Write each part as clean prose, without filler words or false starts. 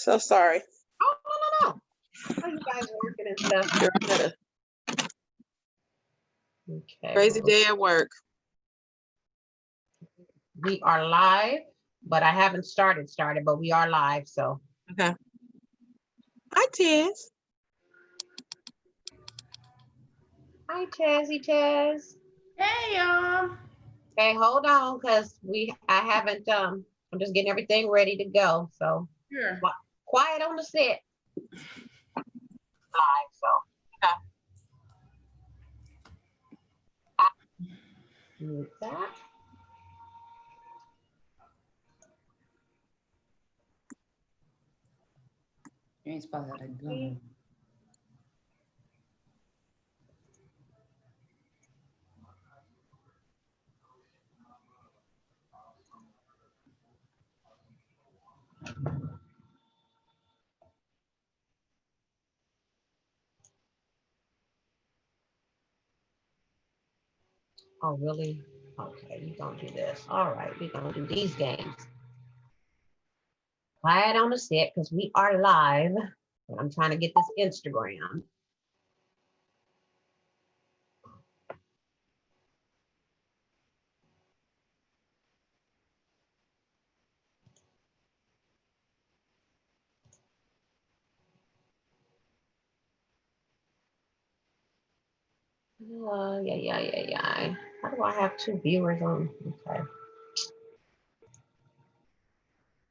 So sorry. Oh, no. How you guys working and stuff? Okay. Crazy day at work. We are live, but I haven't started, but we are live, so. Okay. Hi, Tess. Hi, Chaz. Hey, y'all. Okay, hold on, because I haven't, I'm just getting everything ready to go, so. Sure. Quiet on the set. Live, so. Mute that. You ain't supposed to let go. Oh, really? Okay, we gonna do this. All right, we gonna do these games. Quiet on the set because we are live. I'm trying to get this Instagram. Yeah. How do I have two viewers on? Okay.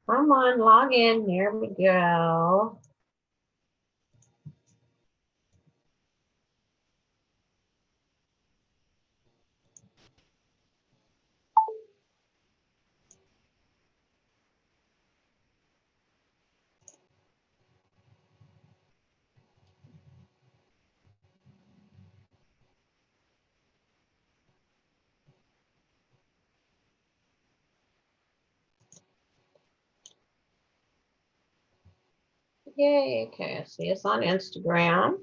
Come on, log in. Here we go. Yay, okay, I see it's on Instagram.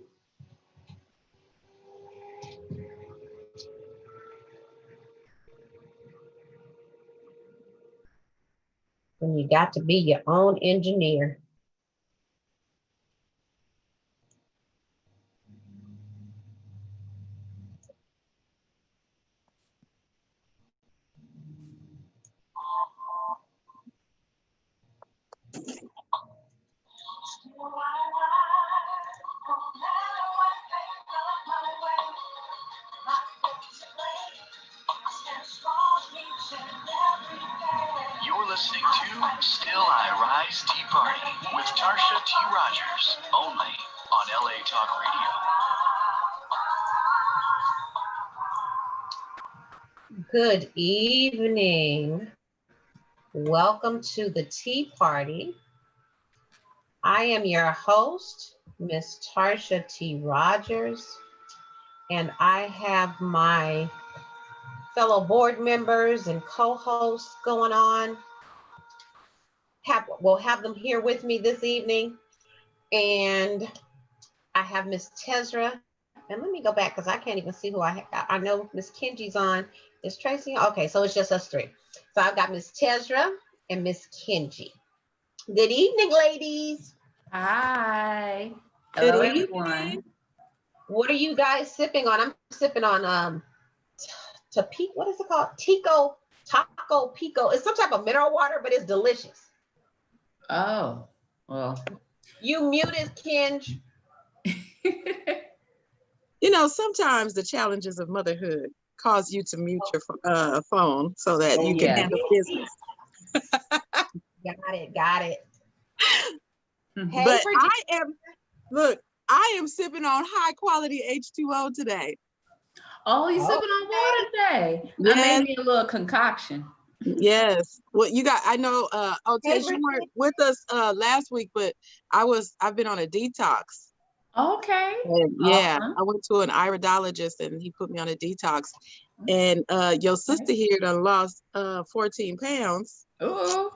And you got to be your own engineer. You're listening to Still I Rise Tea Party with Tarsha T. Rogers, only on LA Talk Radio. Good evening. Welcome to the Tea Party. I am your host, Miss Tarsha T. Rogers, and I have my fellow board members and co-hosts going on. We'll have them here with me this evening. And I have Miss Tezra. And let me go back because I can't even see who I know Miss Kenji's on. Is Tracy? Okay, so it's just us three. So I've got Miss Tezra and Miss Kenji. Good evening, ladies. Hi. Good Hello, evening. everyone. What are you guys sipping on? I'm sipping on what is it called? Taco Pico. It's some type of mineral water, but it's delicious. Oh, well. You muted, Kenj. You know, sometimes the challenges of motherhood cause you to mute your phone so that you can handle business. Got it. Hey, but I am sipping on high quality H2O today. Oh, you sipping on water today? Yes. I made me a little concoction. Yes. Well, I know, Tess, you weren't with us last week, but I've been on a detox. Okay. And yeah, awesome. I went to an iridologist and he put me on a detox. And your sister here done lost 14 pounds. Ooh.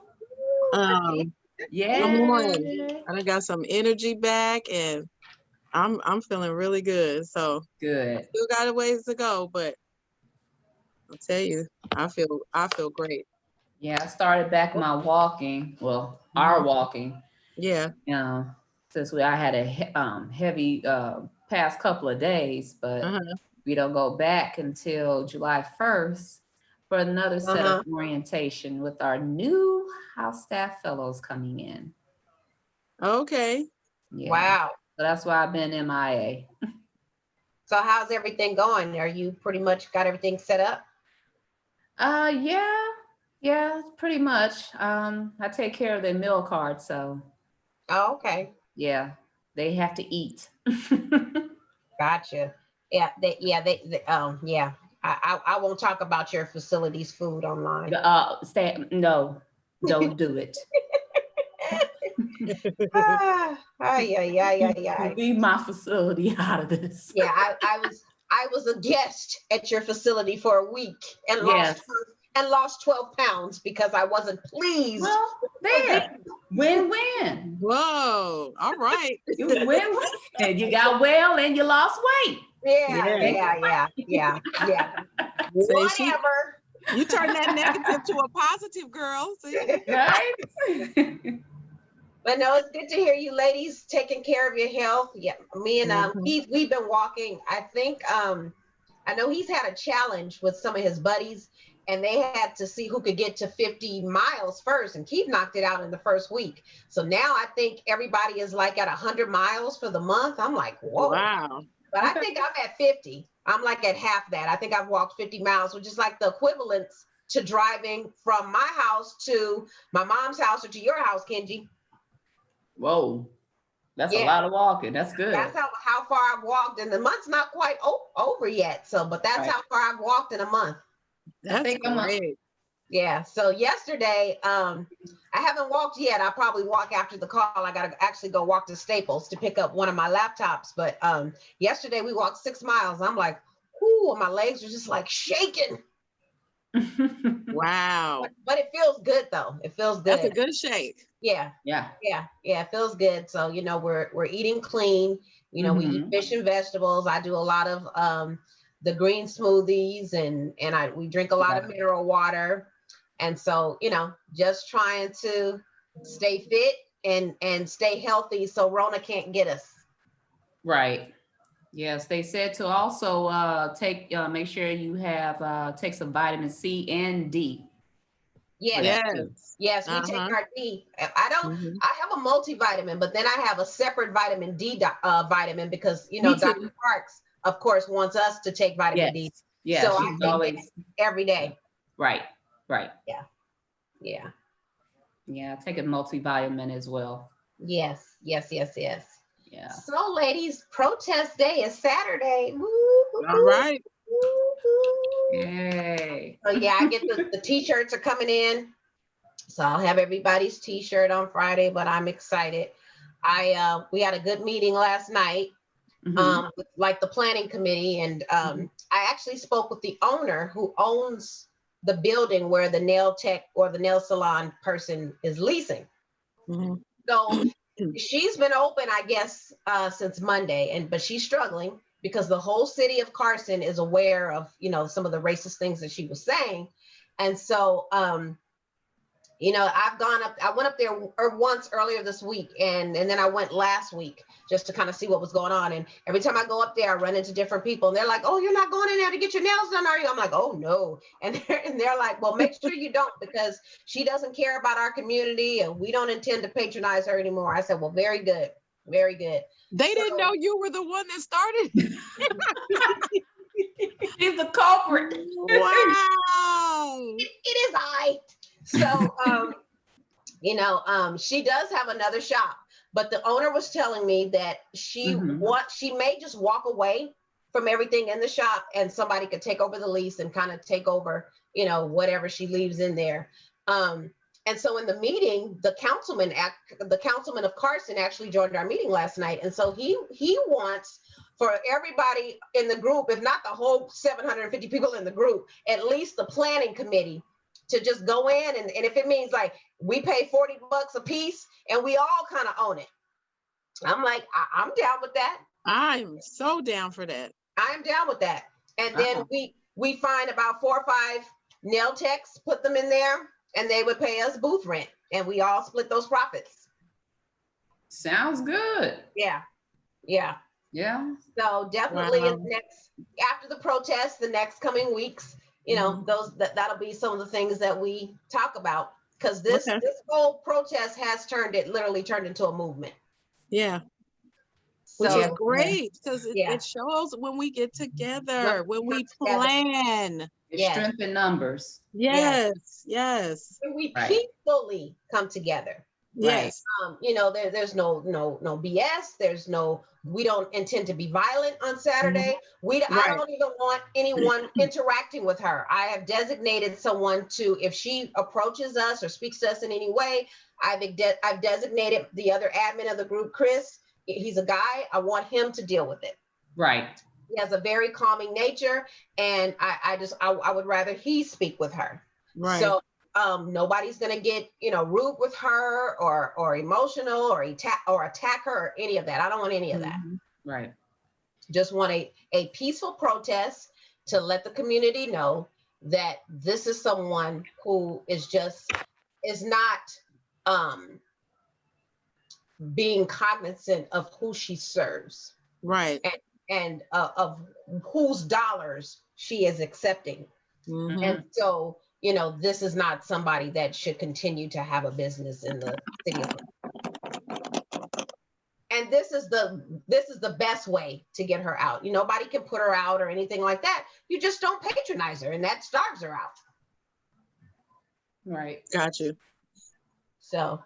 Yeah. I done got some energy back and I'm feeling really good. So good. Still got a ways to go, but I'll tell you, I feel great. Yeah, I started back my walking. Well, our walking. Yeah. Since I had a heavy past couple of days, but Uh-huh. we don't go back until July 1st for another set Uh-huh. of orientation with our new house staff fellows coming in. Okay. Yeah. Wow. So that's why I've been MIA. So how's everything going? Are you pretty much got everything set up? Yeah, pretty much. I take care of their meal card, so Oh, okay. yeah, they have to eat. Gotcha. Yeah, yeah. I won't talk about your facility's food online. No, don't do it. Yeah. Leave my facility out of this. Yeah, I was a guest at your facility for a week and Yes. lost 12 pounds because I wasn't pleased. Well, there. Win-win. Whoa. All right. You win-win. You got well and you lost weight. Yeah. Say she- Whatever. You turn that negative to a positive, girl. See? Right? But no, it's good to hear you ladies taking care of your health. Yeah, me and Mhm. Keith, we've been walking. I think I know he's had a challenge with some of his buddies, and they had to see who could get to 50 miles first. And Keith knocked it out in the first week. So now I think everybody is like at 100 miles for the month. I'm like, whoa. Wow. But I think I'm at 50. I'm like at half that. I think I've walked 50 miles, which is like the equivalent to driving from my house to my mom's house or to your house, Kenji. Whoa. That's a Yeah. lot of walking. That's good. That's how far I've walked, and the month's not quite over yet. So, but that's Right. how far I've walked in a month. That's think I'm great. Yeah. So yesterday, I haven't walked yet. I'll probably walk after the call. I got to actually go walk to Staples to pick up one of my laptops. But yesterday we walked 6 miles. I'm like, whoo, my legs are just like shaking. Wow. But it feels good though. It feels good. That's a good shake. Yeah. Yeah. It feels good. So, we're eating clean. We eat fish and vegetables. I do a lot of the green smoothies and we drink a lot of mineral water. And so, just trying to stay fit and stay healthy so Rona can't get us. Right. Yes, they said to also make sure you have take some vitamin C and D. Yes. Yes, we take our D. I have a multivitamin, but then I have a separate vitamin D vitamin because, Dr. Parks, of course, wants us to take vitamin D. Yes, so I take it every day. Right. Yeah. Yeah, I take a multivitamin as well. Yes. Yeah. So, ladies, protest day is Saturday. All right. Yay. So yeah, I get the t-shirts are coming in. So I'll have everybody's t-shirt on Friday, but I'm excited. We had a good meeting last night, with like the planning committee, and I actually spoke with the owner who owns the building where the nail tech or the nail salon person is leasing. So she's been open, I guess, since Monday, but she's struggling because the whole city of Carson is aware of, some of the racist things that she was saying. And so, I went up there once earlier this week, and then I went last week just to kind of see what was going on. And every time I go up there, I run into different people, and they're like, "Oh, you're not going in there to get your nails done, are you?" I'm like, "Oh no." And they're like, "Well, make sure you don't, because she doesn't care about our community, and we don't intend to patronize her anymore." I said, "Well, very good. Very good." They didn't know you were the one that started. He's the culprit. Wow. It is I. So, she does have another shop, but the owner was telling me that she may just walk away from everything in the shop, and somebody could take over the lease and kind of take over, whatever she leaves in there. And so in the meeting, the councilman of Carson actually joined our meeting last night. And so he wants for everybody in the group, if not the whole 750 people in the group, at least the planning committee, to just go in. And if it means like we pay $40 a piece and we all kind of own it. I'm like, I'm down with that. I'm so down for that. I'm down with that. And then we find about 4 or 5 nail techs, put them in there, and they would pay us booth rent, and we all split those profits. Sounds good. Yeah, yeah. Yeah. So definitely Wow. after the protest, the next coming weeks, that'll be some of the things that we talk about, because this Okay. whole protest has literally turned into a movement. Yeah. Which is So great, because yeah. it shows when we get together, when we come together. plan. It's Yes. strength in numbers. Yes, yes, when we Right. peacefully come together. yes. There's no BS. We don't intend to be violent on Saturday. I Right. don't even want anyone interacting with her. I have designated someone if she approaches us or speaks to us in any way, I've designated the other admin of the group, Chris. He's a guy. I want him to deal with it. Right. He has a very calming nature, and I would rather he speak with her. Right. So nobody's gonna get rude with her or emotional or attack her or any of that. I don't want any of that. Right. Just want a peaceful protest to let the community know that this is someone who is not being cognizant of who she serves Right. and of whose dollars she is accepting. Mhm. And so, this is not somebody that should continue to have a business in the city of Columbus. And this is the best way to get her out. Nobody can put her out or anything like that. You just don't patronize her, and that starves her out. Right. Got you. So,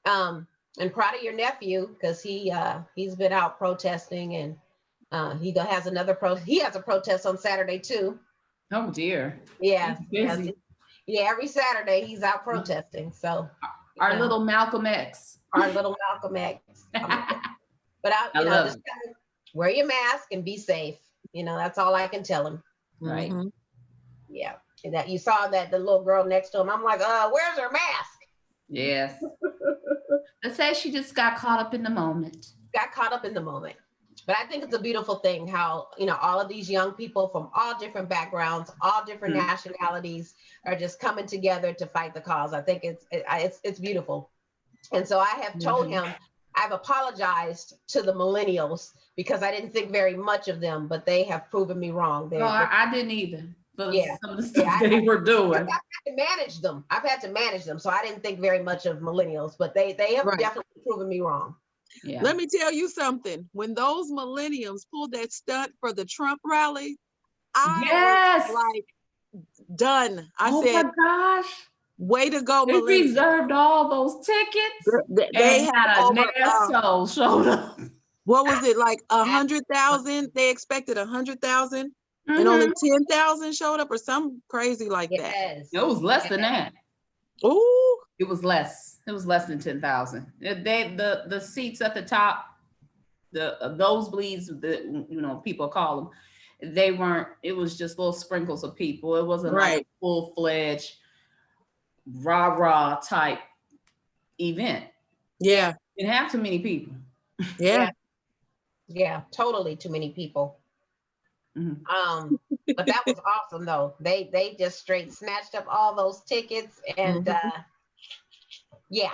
and proud of your nephew, because he's been out protesting, and he has a protest on Saturday too. Oh dear. Yeah, He's busy. yeah. Every Saturday he's out protesting. So Our little Malcolm X. our little Malcolm X. But I love just kind of wear your mask and be safe. That's all I can tell him. Right. Mhm. Yeah. And that you saw that the little girl next to him. I'm like, where's her mask? Yes. Let's say she just got caught up in the moment. Got caught up in the moment. But I think it's a beautiful thing how, all of these young people from all different backgrounds, all different nationalities are just coming together to fight the cause. I think it's beautiful. And so I have told him, I've apologized to the millennials because I didn't think very much of them, but they have proven me wrong. No, I didn't either. But Yeah. some of the stuff they were doing. I've had to manage them. So I didn't think very much of millennials, but they have Right. definitely proven me wrong. Yeah. Let me tell you something. When those millenniums pulled that stunt for the Trump rally, I Yes. was like done. I Oh said, my gosh. way to go, They millennials. reserved all those tickets. They and had not a over, near soul showed up. what was it, like 100,000? They expected 100,000 and only 10,000 showed up, or something crazy like that. Yes. It was less than that. Ooh, It was less. It was less than 10,000. The seats at the top, the nosebleeds, people call them. They weren't. It was just little sprinkles of people. It wasn't like right. a full-fledged rah-rah type event. Yeah, Didn't have too many people. yeah. Yeah, totally too many people. Mhm. But that was awesome though. They just straight snatched up all those tickets and yeah.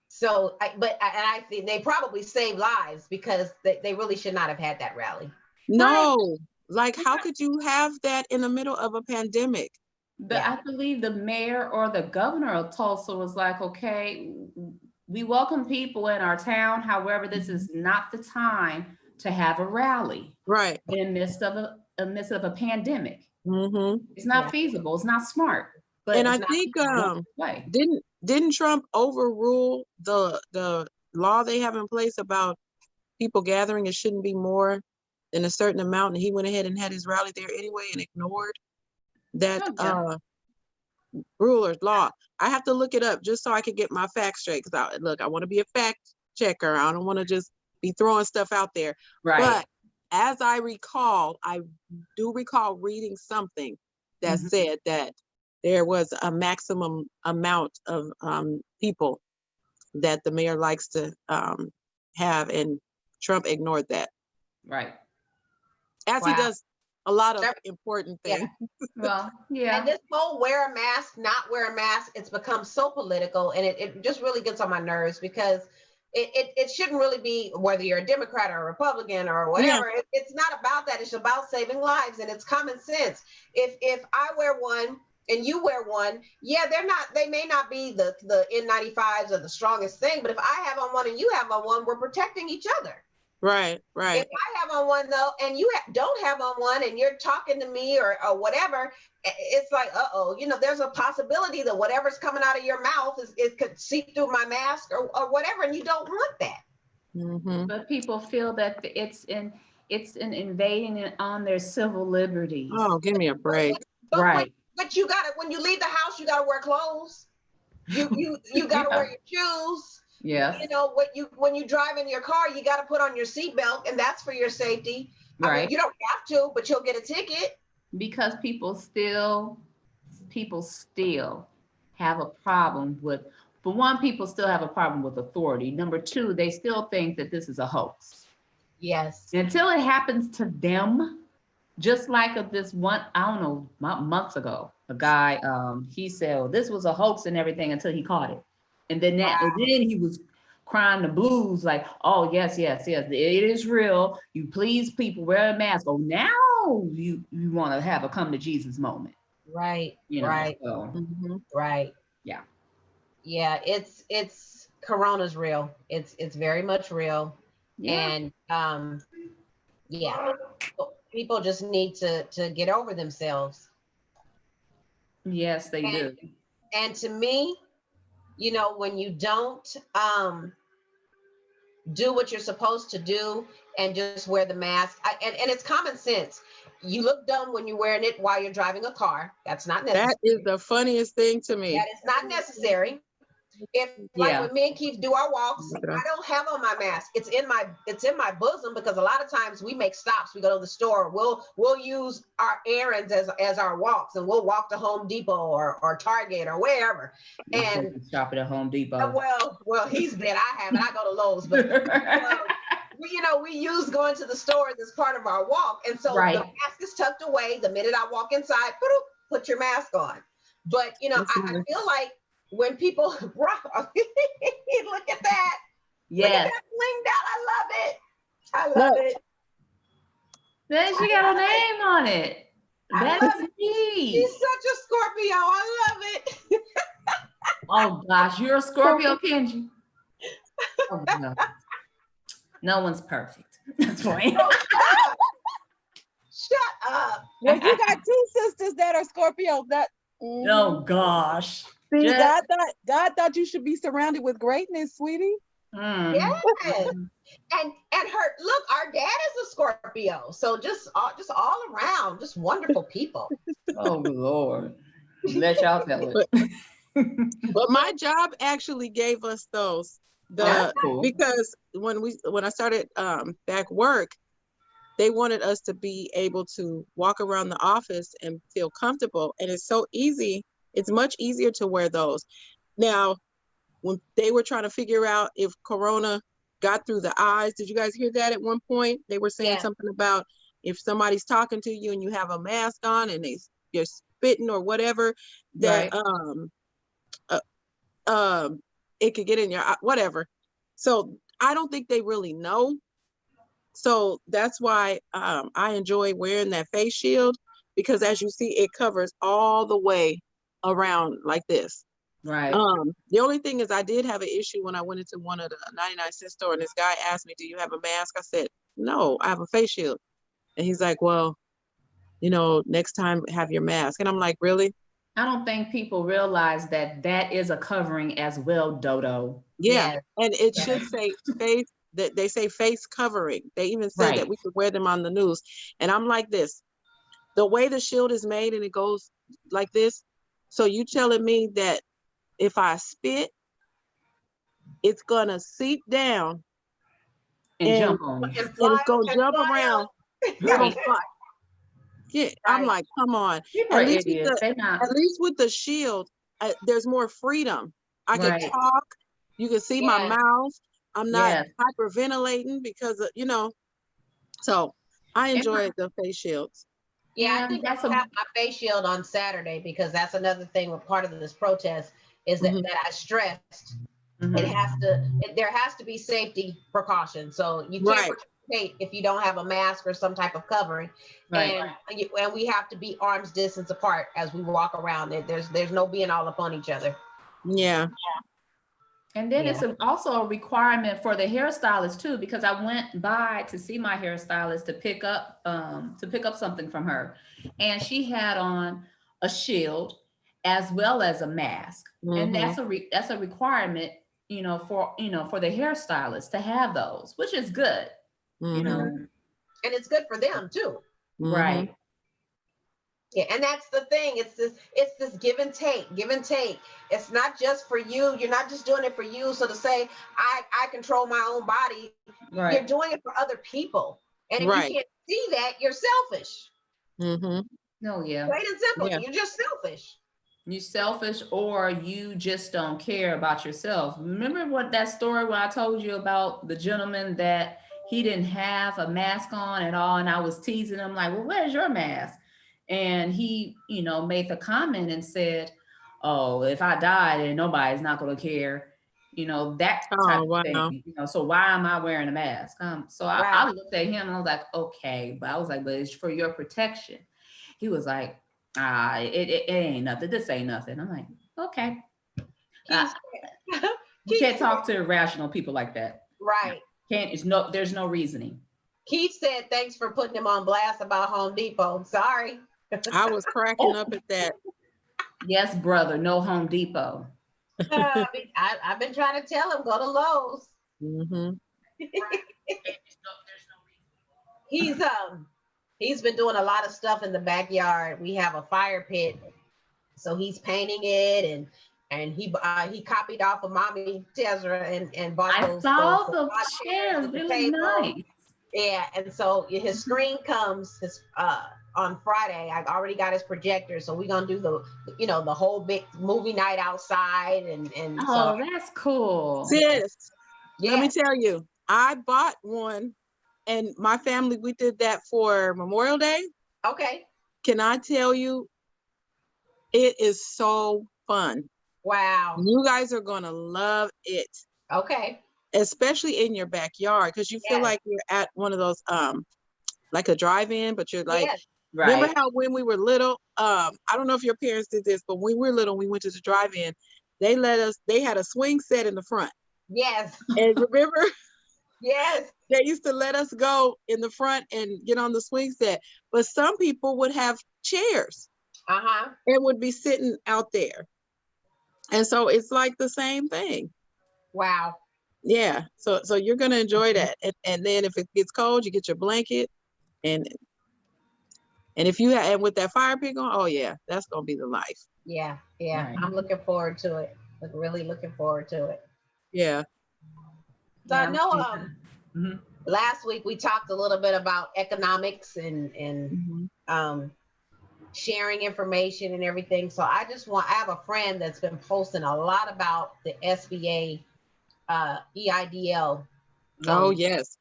So I think they probably saved lives because they really should not have had that rally. No, like how could you have that in the middle of a pandemic? I believe the mayor or the governor of Tulsa was like, okay, we welcome people in our town. However, this is not the time to have a rally Right. in the midst of a pandemic. Mm-hmm. It's not feasible. It's not smart. But And it's I think way. didn't Trump overrule the law they have in place about people gathering? It shouldn't be more than a certain amount, and he went ahead and had his rally there anyway and ignored that rule or law. I have to look it up just so I can get my facts straight, because I want to be a fact checker. I don't want to just be throwing stuff out there. Right. But as I do recall reading something that said that there was a maximum amount of people that the mayor likes to have, and Trump ignored that. Right. As he does a lot of important things. Well, yeah. And this whole wear a mask, not wear a mask, it's become so political, and it just really gets on my nerves because it shouldn't really be whether you're a Democrat or a Republican or whatever. It's not about that. It's about saving lives, and it's common sense. If I wear one and you wear one, yeah, they may not be the N95s or the strongest thing, but if I have on one and you have on one, we're protecting each other. Right. If I have on one though, and you don't have on one, and you're talking to me or whatever, it's like, there's a possibility that whatever's coming out of your mouth it could seep through my mask or whatever, and you don't want that. Mm-hmm. But people feel that it's an invading on their civil liberties. Oh, give me a break. Right. But you gotta, when you leave the house, you gotta wear clothes. You gotta wear your shoes. Yes. When you drive in your car, you got to put on your seatbelt, and that's for your safety. Right. I mean, you don't have to, but you'll get a ticket. Because people still have a problem with, for one, people still have a problem with authority. Number two, they still think that this is a hoax. Yes. Until it happens to them, just like this one, I don't know, months ago, a guy, he said, well, this was a hoax and everything until he caught it. And then and then he was crying the blues like, oh, yes, it is real. You please people wear a mask. Oh, now you want to have a come to Jesus moment. Right. Right. So. Mm-hmm. Right. Yeah. Yeah. It's Corona's real. It's very much real. Yeah. And people just need to get over themselves. Yes, they do. And to me, when you don't do what you're supposed to do and just wear the mask, and it's common sense. You look dumb when you're wearing it while you're driving a car. That's not necessary. That is the funniest thing to me. That is not necessary. When me and Keith do our walks, I don't have on my mask. It's in my bosom, because a lot of times we make stops. We go to the store. We'll use our errands as our walks, and we'll walk to Home Depot or Target or wherever. And shop at Home Depot. Well, he's been. I haven't. I go to Lowe's, but we use going to the stores as part of our walk, and so the mask is tucked away. The minute I walk inside, put your mask on. But I feel like, when people look at that, look at that blinged out. I love it. Then she got a name on it. That's me. She's such a Scorpio. I love it. Oh gosh, you're a Scorpio, Kenji. Oh, no one's perfect. That's right. Shut up. Well, you got two sisters that are Scorpio. Oh gosh. See, God thought you should be surrounded with greatness, sweetie. Yes. And our dad is a Scorpio. So just all around, just wonderful people. Oh Lord. Let y'all tell it. But my job actually gave us those. Cool. Because when I started back work, they wanted us to be able to walk around the office and feel comfortable. And it's so easy. It's much easier to wear those. Now, when they were trying to figure out if Corona got through the eyes, did you guys hear that at one point? They were saying something about if somebody's talking to you and you have a mask on and you're spitting or whatever, that it could get in your eye, whatever. So I don't think they really know. So that's why I enjoy wearing that face shield, because as you see, it covers all the way around like this. Right. The only thing is I did have an issue when I went into one of the 99-cent store, and this guy asked me, do you have a mask? I said, no, I have a face shield. And he's like, well, next time have your mask. And I'm like, really? I don't think people realize that is a covering as well, Dodo. Yeah. Yes. And it should say face, that they say face covering. They even said that we could wear them on the news. And I'm like this, the way the shield is made and it goes like this. So you telling me that if I spit, it's gonna seep down and jump on you. And it's gonna jump around. Right. Yeah, I'm like, come on. At least with the shield, there's more freedom. I can talk. You can see my mouth. I'm not hyperventilating because of, So I enjoy the face shields. Yeah, I think I have my face shield on Saturday, because that's another thing. Part of this protest is that I stressed Mhm. There has to be safety precautions. So you can't Right. participate if you don't have a mask or some type of covering. Right. And we have to be arm's distance apart as we walk around. There's no being all up on each other. Yeah. And then Yeah. it's also a requirement for the hairstylist too, because I went by to see my hairstylist to pick up something from her, and she had on a shield as well as a mask, and Mhm. that's a requirement, for the hairstylist to have those, which is good, you Mhm. know. And it's good for them too. Right. Yeah, and that's the thing. It's this give and take, give and take. It's not just for you. You're not just doing it for you. So to say, I control my own body, you're Right. doing it for other people. And if Right. you can't see that, you're selfish. Mhm. No, yeah. Plain and simple. Yeah. You're just selfish. You selfish, or you just don't care about yourself. Remember what that story where I told you about the gentleman that he didn't have a mask on at all, and I was teasing him like, well, where's your mask? And he, made the comment and said, oh, if I die, then nobody's not going to care, that type Oh, of wow. thing. So why am I wearing a mask? So I Right. looked at him and I was like, okay, but I was like, but it's for your protection. He was like, it ain't nothing. This ain't nothing. I'm like, okay. Keith, You can't talk to irrational people like that. right. There's no reasoning. Keith said, thanks for putting him on blast about Home Depot. Sorry. I was cracking up at that. Yes, brother, no Home Depot. I've been trying to tell him, go to Lowe's. Mhm. He's been doing a lot of stuff in the backyard. We have a fire pit, so he's painting it, and he copied off of Mommy Tezra and bought I those saw the lawn chairs, with they the look table. nice. Yeah, and so his screen comes on Friday. I already got his projector, so we're gonna do the whole big movie night outside, and Oh, so that's cool. Sis, let me yeah. tell you, I bought one, and my family, we did that for Memorial Day. Okay. Can I tell you, it is so fun. Wow. You guys are gonna love it, Okay. especially in your backyard, because you feel Yes. like you're at one of those like a drive-in, but you're like, Yes. remember Right. how when we were little, I don't know if your parents did this, but when we were little, we went to the drive-in, they had a swing set in the front. Yes. And remember, Yes. they used to let us go in the front and get on the swing set. But some people would have chairs Uh-huh. and would be sitting out there. And so it's like the same thing. Wow. Yeah. So you're gonna enjoy that. And then if it gets cold, you get your blanket, and if you and with that fire pit on, oh yeah, that's gonna be the life. Yeah. Yeah. Right. I'm looking forward to it. Really looking forward to it. Yeah. So I Yeah. know Mhm. last week we talked a little bit about economics and Mhm. sharing information and everything. So I have a friend that's been posting a lot about the SBA EIDL Oh loans. yes.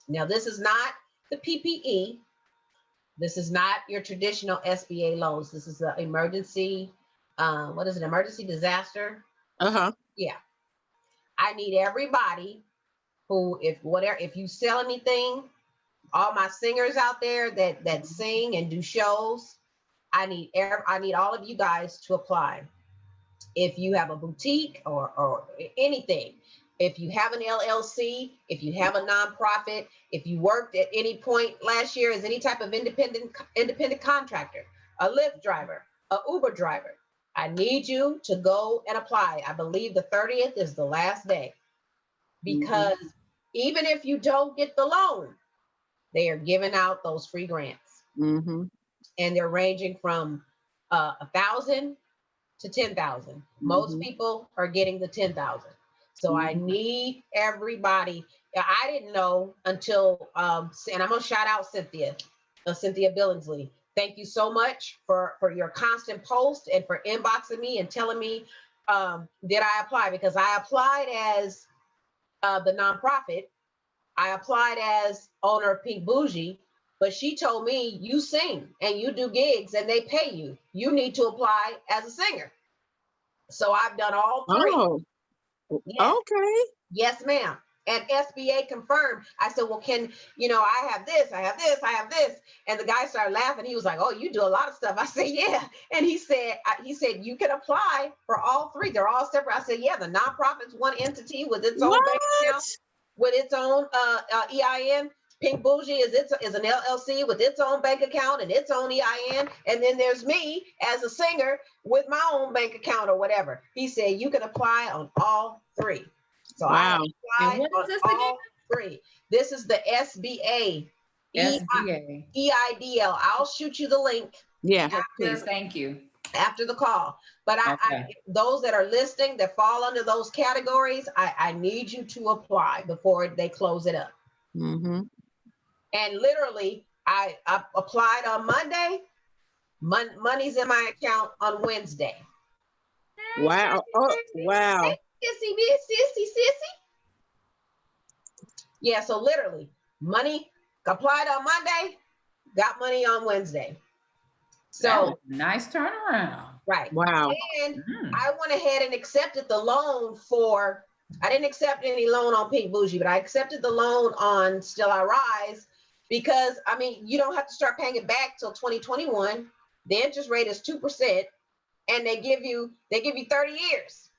Now this is not the PPE. This is not your traditional SBA loans. This is the emergency. What is it? Emergency disaster. Uh-huh. Yeah. I need everybody who, if you sell anything, all my singers out there that sing and do shows, I need all of you guys to apply. If you have a boutique or anything, if you have an LLC, if you have a nonprofit, if you worked at any point last year as any type of independent contractor, a Lyft driver, a Uber driver, I need you to go and apply. I believe the 30th is the last day, because even if you don't get the loan, they are giving out those free grants, Mm-hmm. and they're ranging from 1,000 to 10,000. Most people are getting the 10,000. So I need everybody. I didn't know until, and I'm gonna shout out Cynthia Billingsley. Thank you so much for your constant post and for inboxing me and telling me, did I apply? Because I applied as the nonprofit. I applied as owner of Pink Bougie, but she told me, you sing and you do gigs and they pay you. You need to apply as a singer. So I've done all three. Oh. Yes. Okay. Yes, ma'am. And SBA confirmed. I said, well, I have this, I have this, I have this. And the guy started laughing. He was like, oh, you do a lot of stuff. I said, yeah. And he said, you can apply for all three. They're all separate. I said, yeah, the nonprofit's one entity with its own bank account, What? with its own EIN. Pink Bougie is an LLC with its own bank account and its own EIN. And then there's me as a singer with my own bank account or whatever. He said, you can apply on all three. So I Wow. applied And what is on this again? all three. This is the SBA SBA. EIDL. I'll shoot you the link Yeah. Yes, please, thank you. after the call. But Okay. those that are listening that fall under those categories, I need you to apply before they close it up. Mm-hmm. And literally, I applied on Monday. Money's in my account on Wednesday. Wow. Oh, wow. Sissy. Yeah, so literally, money applied on Monday, got money on Wednesday. That was So, a nice turnaround. right. Wow. And Mm. I went ahead and accepted the loan I didn't accept any loan on Pink Bougie, but I accepted the loan on Still I Rise because, you don't have to start paying it back till 2021. The interest rate is 2%, and they give you 30 years.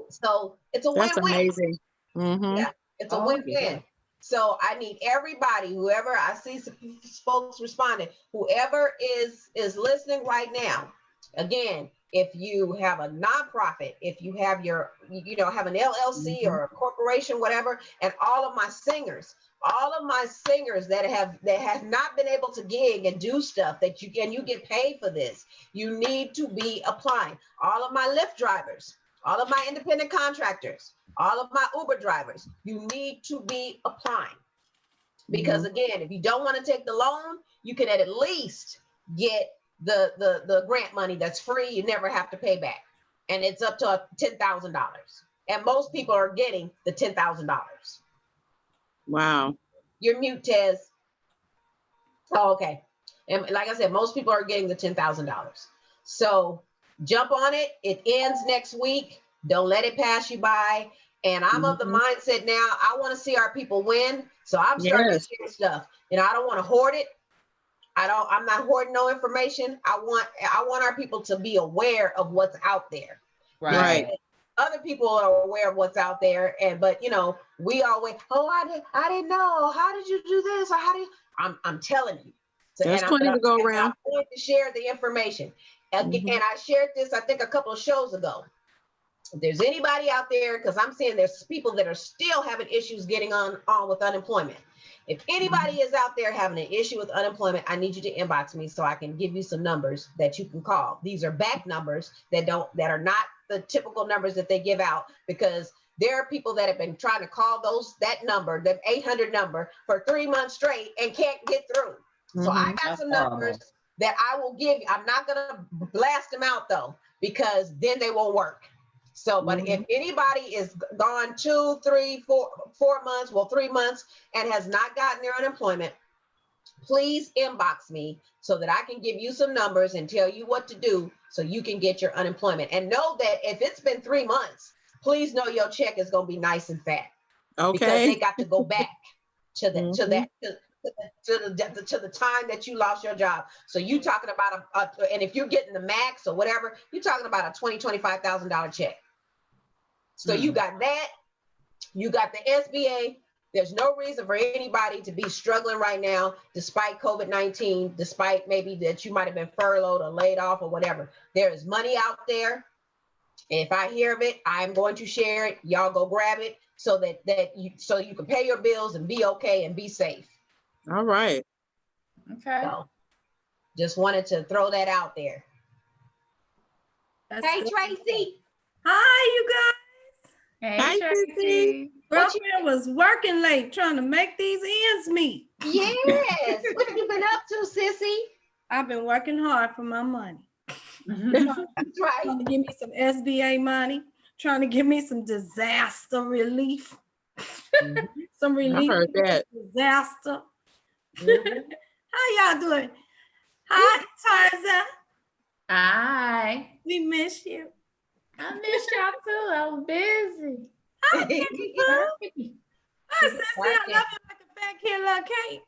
So it's a That's win-win. amazing. Mm-hmm. Yeah, it's a Oh, win-win. yeah. So I need everybody, whoever I see some folks responding, whoever is listening right now. Again, if you have a nonprofit, if you have have an LLC or a corporation, whatever, and all of my singers that have not been able to gig and do stuff that you get paid for this, you need to be applying. All of my Lyft drivers, all of my independent contractors, all of my Uber drivers, you need to be applying. Because again, if you don't want to take the loan, you can at least get the grant money that's free. You never have to pay back. And it's up to $10,000. And most people are getting the $10,000. Wow. You're mute, Tez. Oh, okay. And like I said, most people are getting the $10,000. So jump on it. It ends next week. Don't let it pass you by. And I'm of the mindset now, I want to see our people win. So I'm starting to share stuff. I don't want to hoard it. I'm not hoarding no information. I want our people to be aware of what's out there. Right. Other people are aware of what's out there, but we always, I didn't know. How did you do this? Or how do you? I'm telling you. So, There's plenty to go around. I'm going to share the information. And I shared this, I think, a couple of shows ago. If there's anybody out there, because I'm seeing there's people that are still having issues getting on with unemployment. If anybody is out there having an issue with unemployment, I need you to inbox me so I can give you some numbers that you can call. These are back numbers that are not the typical numbers that they give out, because there are people that have been trying to call that number, the 800 number, for 3 months straight and can't get through. So I got some numbers that I will give you. I'm not gonna blast them out though, because then they won't work. So, but if anybody is gone 2, 3, 4 months, 3 months, and has not gotten their unemployment, please inbox me so that I can give you some numbers and tell you what to do so you can get your unemployment. And know that if it's been 3 months, please know your check is going to be nice and fat. Okay. Because they got to go back to the time that you lost your job. So you talking about and if you're getting the max or whatever, you're talking about a $20,000-$25,000 check. So you got that, you got the SBA. There's no reason for anybody to be struggling right now, despite COVID-19, despite maybe that you might have been furloughed or laid off or whatever. There is money out there. If I hear of it, I'm going to share it. Y'all go grab it so so you can pay your bills and be okay and be safe. All right. Okay. So just wanted to throw that out there. Hey, Tracy. Hi, you guys. Hey, Hi, Tracy. Girlfriend was working late trying to make these ends meet. Yes. What have you been up to, sissy? I've been working hard for my money. That's right. Trying to give me some SBA money, trying to give me some disaster relief. Some relief. I heard that. Disaster. How y'all doing? Hi, Tarza. Hi. We miss you. I missed y'all too. I was busy. Hi, Kenji Pooh. I said, see, I love you like a fat kid love cake.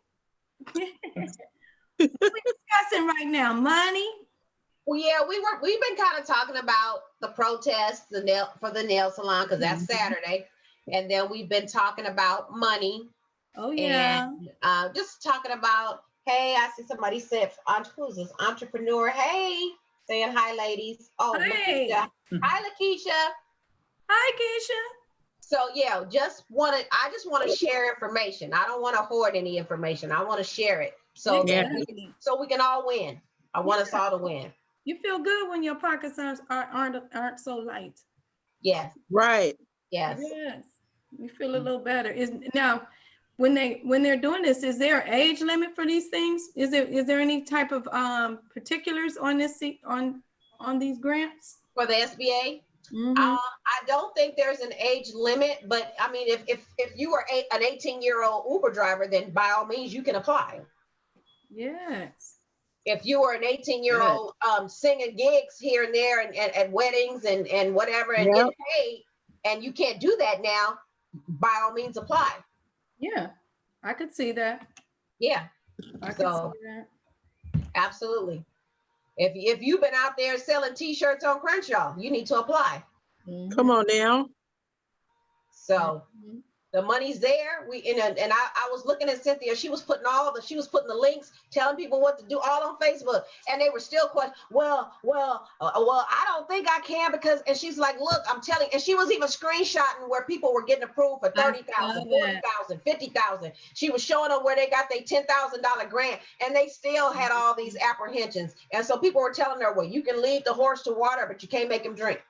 What we discussing right now? Money? Well, yeah, we've been kind of talking about the protests, for the nail salon, because that's Saturday. And then we've been talking about money. Oh, yeah. And just talking about, hey, I see somebody said, who's this entrepreneur? Hey, saying hi, ladies. Oh, Hey. Lakeisha. Hi, Lakeisha. Hi, Keisha. So yeah, I just want to share information. I don't want to hoard any information. I want to share it so Yeah. so we can all win. I want us all to win. You feel good when your pockets aren't so light. Yes. Right. Yes. Yes, you feel a little better. Now when they're doing this, is there an age limit for these things? Is there any type of particulars on this on these grants? For the SBA, Mhm. I don't think there's an age limit, but I mean, if you were an 18-year-old Uber driver, then by all means you can apply. Yes. If you were an 18-year-old singing gigs here and there and at weddings and whatever and Yep. getting paid, and you can't do that now, by all means apply. Yeah, I could see that. Yeah, I could So- see that. absolutely. If you've been out there selling T-shirts on Crenshaw, you need to apply. Come on now. So Mhm. the money's there. I was looking at Cynthia. She was putting the links, telling people what to do, all on Facebook, and they were still questioning. Well, I don't think I can because. And she's like, look, I'm telling. And she was even screenshotting where people were getting approved for 30,000, 40,000, 50,000. She was showing them where they got their $10,000 grant, and they still had all these apprehensions. And so people were telling her, well, you can lead the horse to water, but you can't make him drink.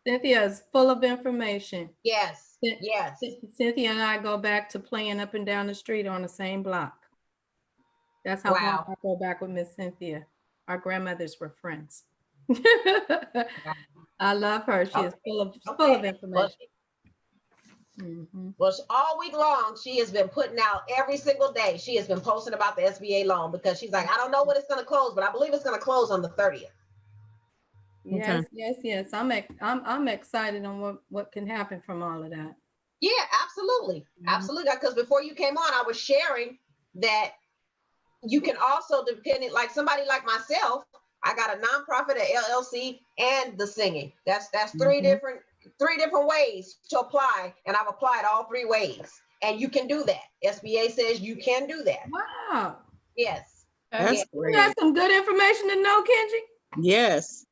Cynthia is full of information. Yes. Cyn- Yes. Cynthia and I go back to playing up and down the street on the same block. That's how Wow. far I go back with Miss Cynthia. Our grandmothers were friends. I love her. She is full of Okay. information. Mhm. Well, all week long, she has been putting out every single day. She has been posting about the SBA loan because she's like, I don't know when it's going to close, but I believe it's going to close on the 30th. Yes, yes. I'm excited on what can happen from all of that. Yeah, absolutely. Mhm. Absolutely. Because before you came on, I was sharing that you can also, depending, like somebody like myself, I got a nonprofit, a LLC, and the singing. That's three Mhm. different ways to apply, and I've applied all three ways. And you can do that. SBA says you can do that. Wow. Yes. That's Yeah. great. That's some good information to know, Kenji. Yes.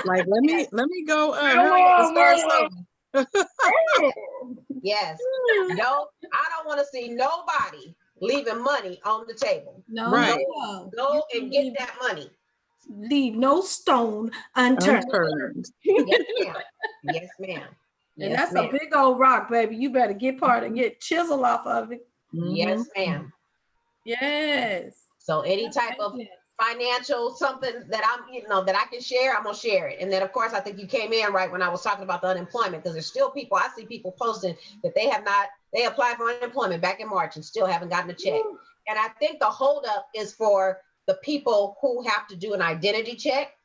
Like let me go hurry up and start something. Yes. No, I don't want to see nobody leaving money on the table. No, Right. no. Go You and leave- get that money. Leave no stone unturned. Unturned. Yes, ma'am. Yes, ma'am. And Yes, that's ma'am. a big old rock, baby. You better get part and get chisel off of it. Yes, ma'am. Yes. So any type of financial something that that I can share, I'm gonna share it. And then of course I think you came in right when I was talking about the unemployment, because there's still people, I see people posting that they applied for unemployment back in March and still haven't gotten a check. And I think the holdup is for the people who have to do an identity check.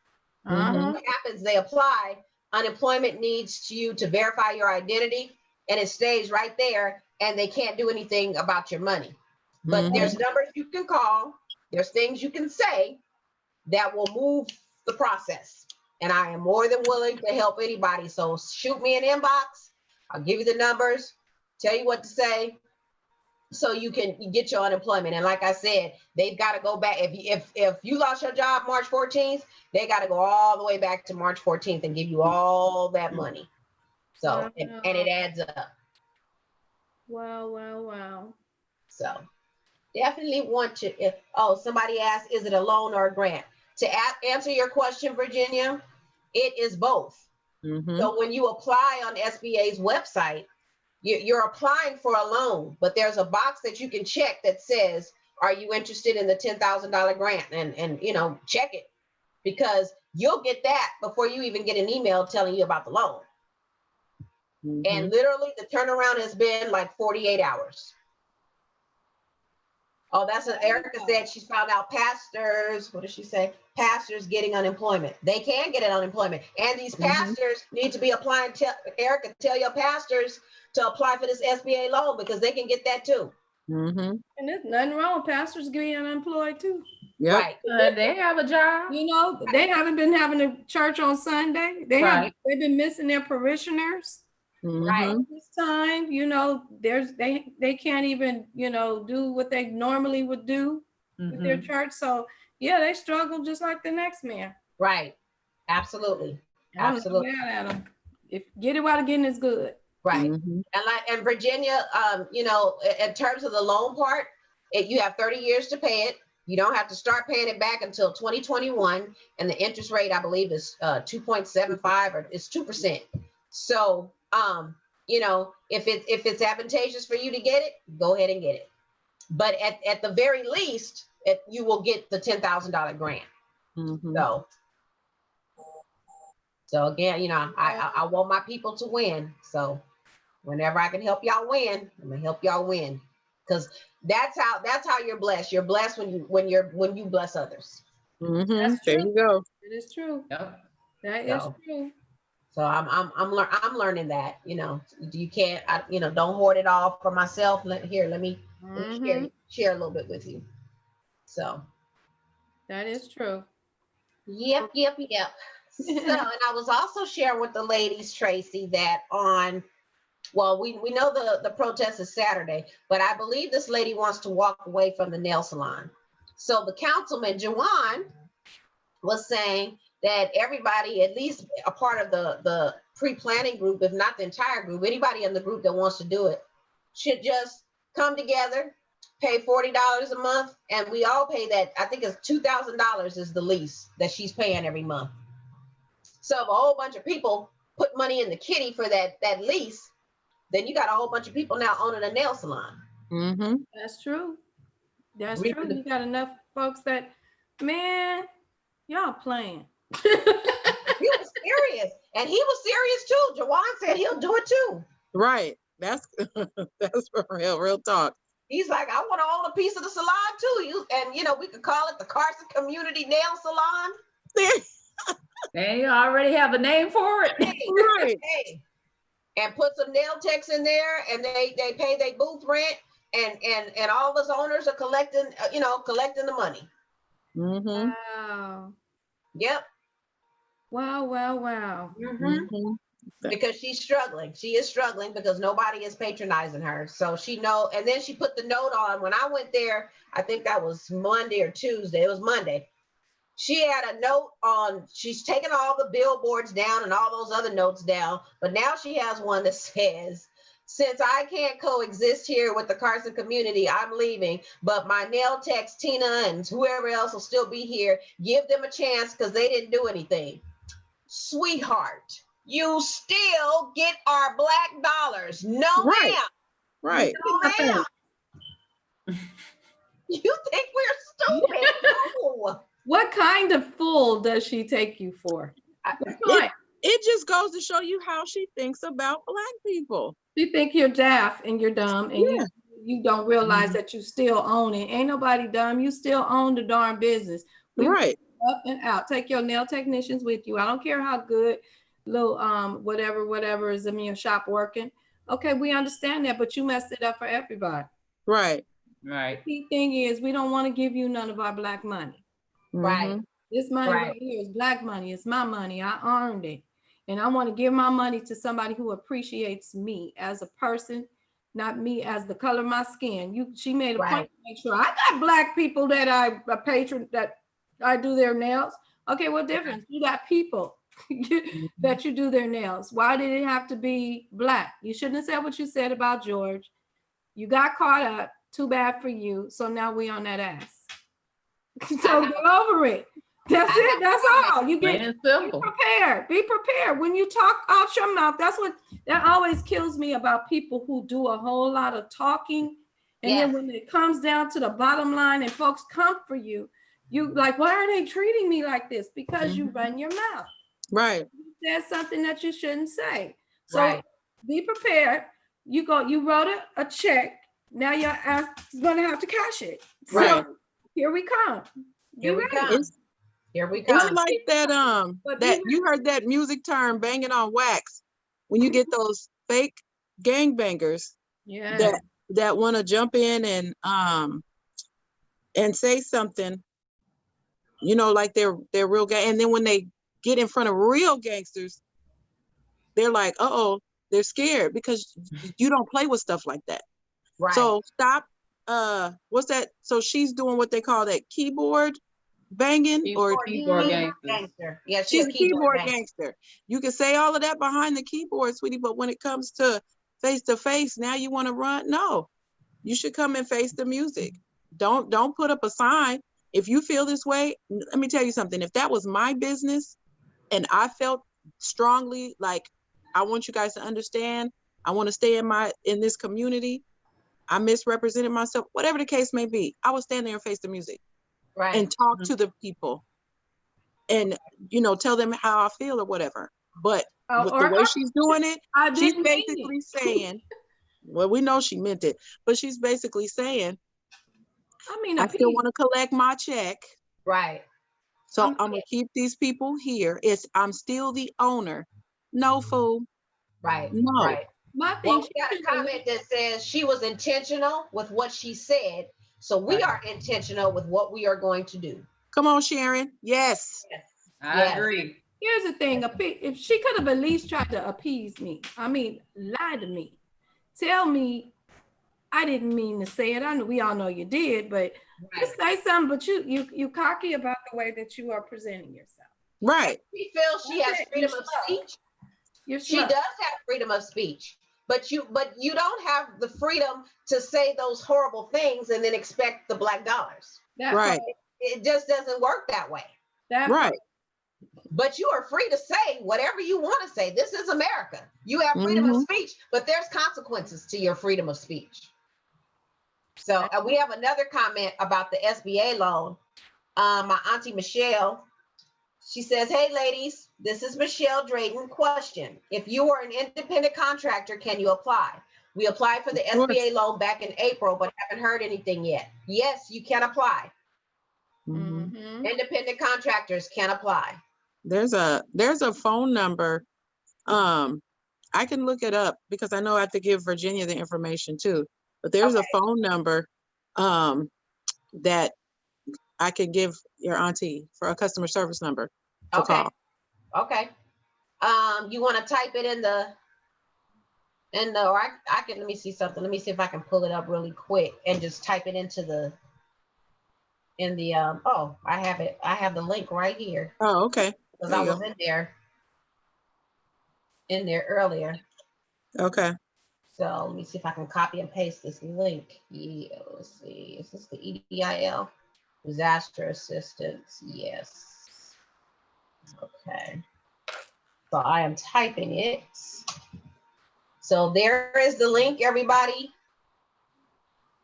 Uh-huh. What happens, they apply, unemployment needs you to verify your identity, and it stays right there, and they can't do anything about your money. But Mhm. there's numbers you can call, there's things you can say that will move the process. And I am more than willing to help anybody. So shoot me an inbox. I'll give you the numbers, tell you what to say, so you can get your unemployment. And like I said, they've got to go back. If you lost your job March 14th, they got to go all the way back to March 14th and give you all that money. So, and it adds up. Wow. So definitely want to, somebody asked, is it a loan or a grant? To answer your question, Virginia, it is both. Mhm. So when you apply on SBA's website, you're applying for a loan, but there's a box that you can check that says, are you interested in the $10,000 grant? And check it, because you'll get that before you even get an email telling you about the loan. Mhm. And literally the turnaround has been like 48 hours. Oh, that's what Erica said. She's found out pastors, what did she say? Pastors getting unemployment. They can get an unemployment. And these Mhm. pastors need to be applying, Erica, tell your pastors to apply for this SBA loan because they can get that too. Mm-hmm. And there's nothing wrong with pastors getting unemployed too. Yep. Right. They have a job. You know, they haven't been having a church on Sunday. They've been missing their parishioners. Right. Mhm. This time, you know, they can't even, you know, do what they normally would do with their Mhm. church. So yeah, they struggle just like the next man. Right. Absolutely. I don't Absolutely. look bad at them. If get it while the getting is good. Right. Mhm. And Virginia, you know, in terms of the loan part, you have 30 years to pay it. You don't have to start paying it back until 2021. And the interest rate, I believe, is 2.75 or it's 2%. So, you know, if it's advantageous for you to get it, go ahead and get it. But at the very least, you will get the $10,000 grant. Mhm. So again, you know, I want my people to win. So whenever I can help y'all win, I'm gonna help y'all win. Because that's how you're blessed. You're blessed when you bless others. Mhm. That's There true. you go. It is true. Yep. That is So- true. So I'm learning that, you know, you can't, you know, don't hoard it all for myself. Let me Mhm. share a little bit with you. So That is true. yep. So, and I was also sharing with the ladies, Tracy, that we know the protest is Saturday, but I believe this lady wants to walk away from the nail salon. So the councilman, Jawan, was saying that everybody, at least a part of the pre-planning group, if not the entire group, anybody in the group that wants to do it, should just come together, pay $40 a month, and we all pay that. I think it's $2,000 is the lease that she's paying every month. So if a whole bunch of people put money in the kitty for that lease, then you got a whole bunch of people now owning a nail salon. Mhm. That's true. That's We- true. You got enough folks that, man, y'all playing. He was serious, and he was serious too. Jawan said he'll do it too. Right. That's that's for real talk. He's like, I want to own a piece of the salon too. And you know, we could call it the Carson Community Nail Salon. They already have a name for it. Right. Hey, and put some nail techs in there, and they pay their booth rent, and all of us owners are collecting, collecting the money. Mhm. Wow. Yep. Wow. Mhm. Because she's struggling. She is struggling because nobody is patronizing her. So she know, and then she put the note on. When I went there, I think that was Monday or Tuesday. It was Monday. She had a note on, she's taken all the billboards down and all those other notes down, but now she has one that says, since I can't coexist here with the Carson community, I'm leaving, but my nail techs, Tina and whoever else will still be here. Give them a chance because they didn't do anything. Sweetheart, you still get our Black dollars. No, Right. ma'am. Right. No, ma'am. You think we're stupid? No. What kind of fool does she take you for? It just goes to show you how she thinks about Black people. You think you're daft and you're dumb and Yeah. you don't realize that you still own it. Ain't nobody dumb. You still own the darn business. We Right. up and out. Take your nail technicians with you. I don't care how good little whatever is in your shop working. Okay, we understand that, but you messed it up for everybody. Right. Right. The thing is, we don't want to give you none of our Black money. Right. Mhm. This money Right. right here is Black money. It's my money. I earned it. And I want to give my money to somebody who appreciates me as a person, not me as the color of my skin. She made a Right. point to make sure I got Black people that a patron that I do their nails. Okay, what difference? You got people that you do their nails. Why did it have to be Black? You shouldn't have said what you said about George. You got caught up. Too bad for you. So now we on that ass. So get over it. That's it. That's all. You Plain get and simple. prepared. Be prepared. When you talk out your mouth, that always kills me about people who do a whole lot of talking. And then Yes. when it comes down to the bottom line and folks come for you, you like, why are they treating me like this? Because you run your mouth. Right. You said something that you shouldn't say. So Right. be prepared. You wrote a check. now your ass is gonna have to cash it. So Right. here we come. Here we You come. It's, Here we it's come. like that, But that be you heard that music term, banging on wax. When you get those fake gangbangers Yeah. that want to jump in and say something, you know, like they're real gang. And then when they get in front of real gangsters, they're like, uh-oh, they're scared because you don't play with stuff like that. Right. So stop, what's that? So she's doing what they call that keyboard banging, or Keyboard gangsters. gangster. Yeah, she's a keyboard gangster. gangster. You can say all of that behind the keyboard, sweetie, but when it comes to face, now you want to run? No, you should come and face the music. Don't put up a sign. If you feel this way, let me tell you something. If that was my business and I felt strongly like, I want you guys to understand, I want to stay in this community, I misrepresented myself, whatever the case may be, I would stand there and face the music Right. and talk to the people and, you know, tell them how I feel or whatever. But with the way she's doing it, I she's didn't mean basically it. saying, well, we know she meant it, but she's basically saying, I mean, I still want to collect my check. Right. So I'm gonna keep these people here. I'm still the owner. No, fool. Right. No. Right. my Well, thing. we got a comment that says she was intentional with what she said. So we are intentional with what we are going to do. Come on, Sharon. Yes. I Yes. agree. Here's the thing, if she could have at least tried to appease me, I mean, lie to me, tell me I didn't mean to say it. I know we all know you did, but just say something. But you cocky about the way that you are presenting yourself. Right. She feels she has freedom of speech. She does have freedom of speech, but you don't have the freedom to say those horrible things and then expect the black dollars. Right. It just doesn't work that way. Right. But you are free to say whatever you want to say. This is America. You have freedom of speech, but there's consequences to your freedom of speech. So we have another comment about the SBA loan. My auntie Michelle, she says, hey ladies, this is Michelle Drayton. Question: if you are an independent contractor, can you apply? We applied for the SBA loan back in April, but haven't heard anything yet. Yes, you can apply. Independent contractors can apply. There's a phone number. I can look it up because I know I have to give Virginia the information too. But there's a phone number that I can give your auntie for a customer service number to call. Okay. You want to type it in the or I can, let me see something. Let me see if I can pull it up really quick and just type it into the oh, I have it. I have the link right here. Oh, okay. Because I was in there earlier. Okay. So let me see if I can copy and paste this link. Yeah, let's see. Is this the EDIL? Disaster assistance. Yes. Okay. So I am typing it. So there is the link, everybody,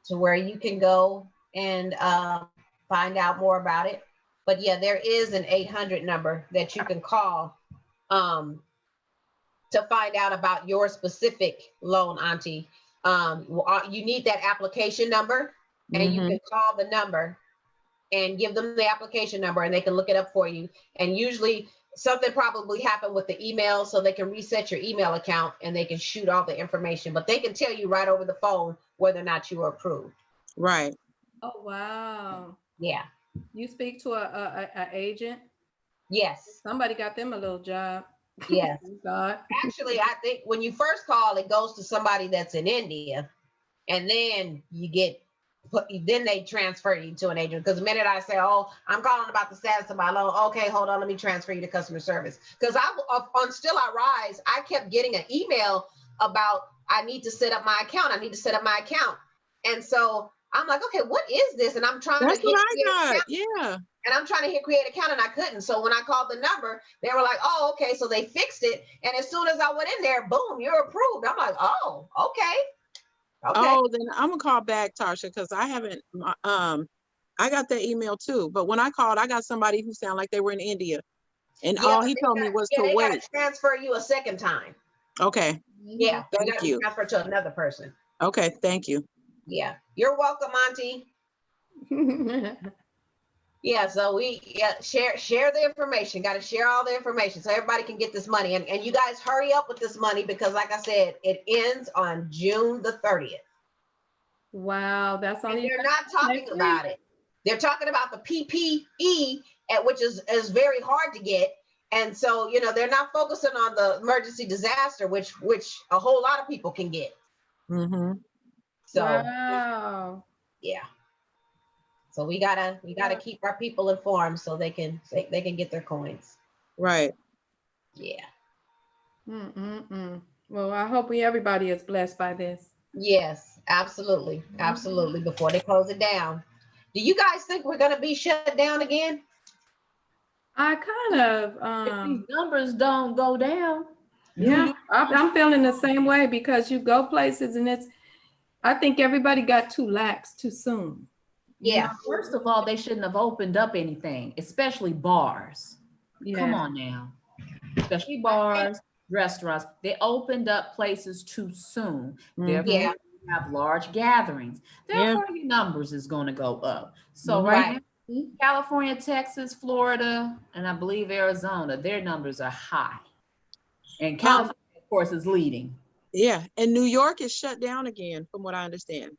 to where you can go and find out more about it. But yeah, there is an 800 number that you can call to find out about your specific loan, auntie. You need that application number, and you can call the number and give them the application number, and they can look it up for you. And usually something probably happened with the email, so they can reset your email account and they can shoot all the information, but they can tell you right over the phone whether or not you are approved. Right. Oh, wow. Yeah. You speak to a agent? Yes. Somebody got them a little job. Yes. God. Actually, I think when you first call, it goes to somebody that's in India, and then then they transfer you to an agent. Because the minute I say, oh, I'm calling about the status of my loan, okay, hold on, let me transfer you to customer service. Because on Still I Rise, I kept getting an email about I need to set up my account. And so I'm like, okay, what is this? And I'm trying That's to what I got. Yeah. And I'm trying to hit create account and I couldn't. So when I called the number, they were like, oh, okay. So they fixed it. And as soon as I went in there, boom, you're approved. I'm like, oh, okay. Okay. Oh, then I'm gonna call back, Tarsha, because I haven't I got that email too. But when I called, I got somebody who sounded like they were in India. And all he told me was to they wait. gotta transfer you a second time. Okay. Yeah. Thank you. Transfer to another person. Okay, thank you. Yeah, you're welcome, Auntie. Yeah, so share the information. Got to share all the information so everybody can get this money. And you guys hurry up with this money because, like I said, it ends on June the 30th. Wow, that's all And you they're got not talking next about week. it. They're talking about the PPE, which is very hard to get. And so, you know, they're not focusing on the emergency disaster, which a whole lot of people can get. Mm-hmm. So Wow. yeah. So we gotta keep our people informed so they can get their coins. Right. Yeah. Well, I hope everybody is blessed by this. Yes, absolutely. Absolutely. Before they close it down. Do you guys think we're gonna be shut down again? I kind of, If these numbers don't go down, yeah, I'm feeling the same way because you go places and I think everybody got too lax too soon. Yeah. no, first of all, they shouldn't have opened up anything, especially bars. Come Yeah. on now. Especially bars, restaurants. They opened up places too soon. Therefore, Yeah. you have large gatherings. Yeah. Therefore, your numbers is going to go up. So Mhm. right now, California, Texas, Florida, and I believe Arizona, their numbers are high. And California, of course, is leading. Yeah. And New York is shut down again, from what I understand.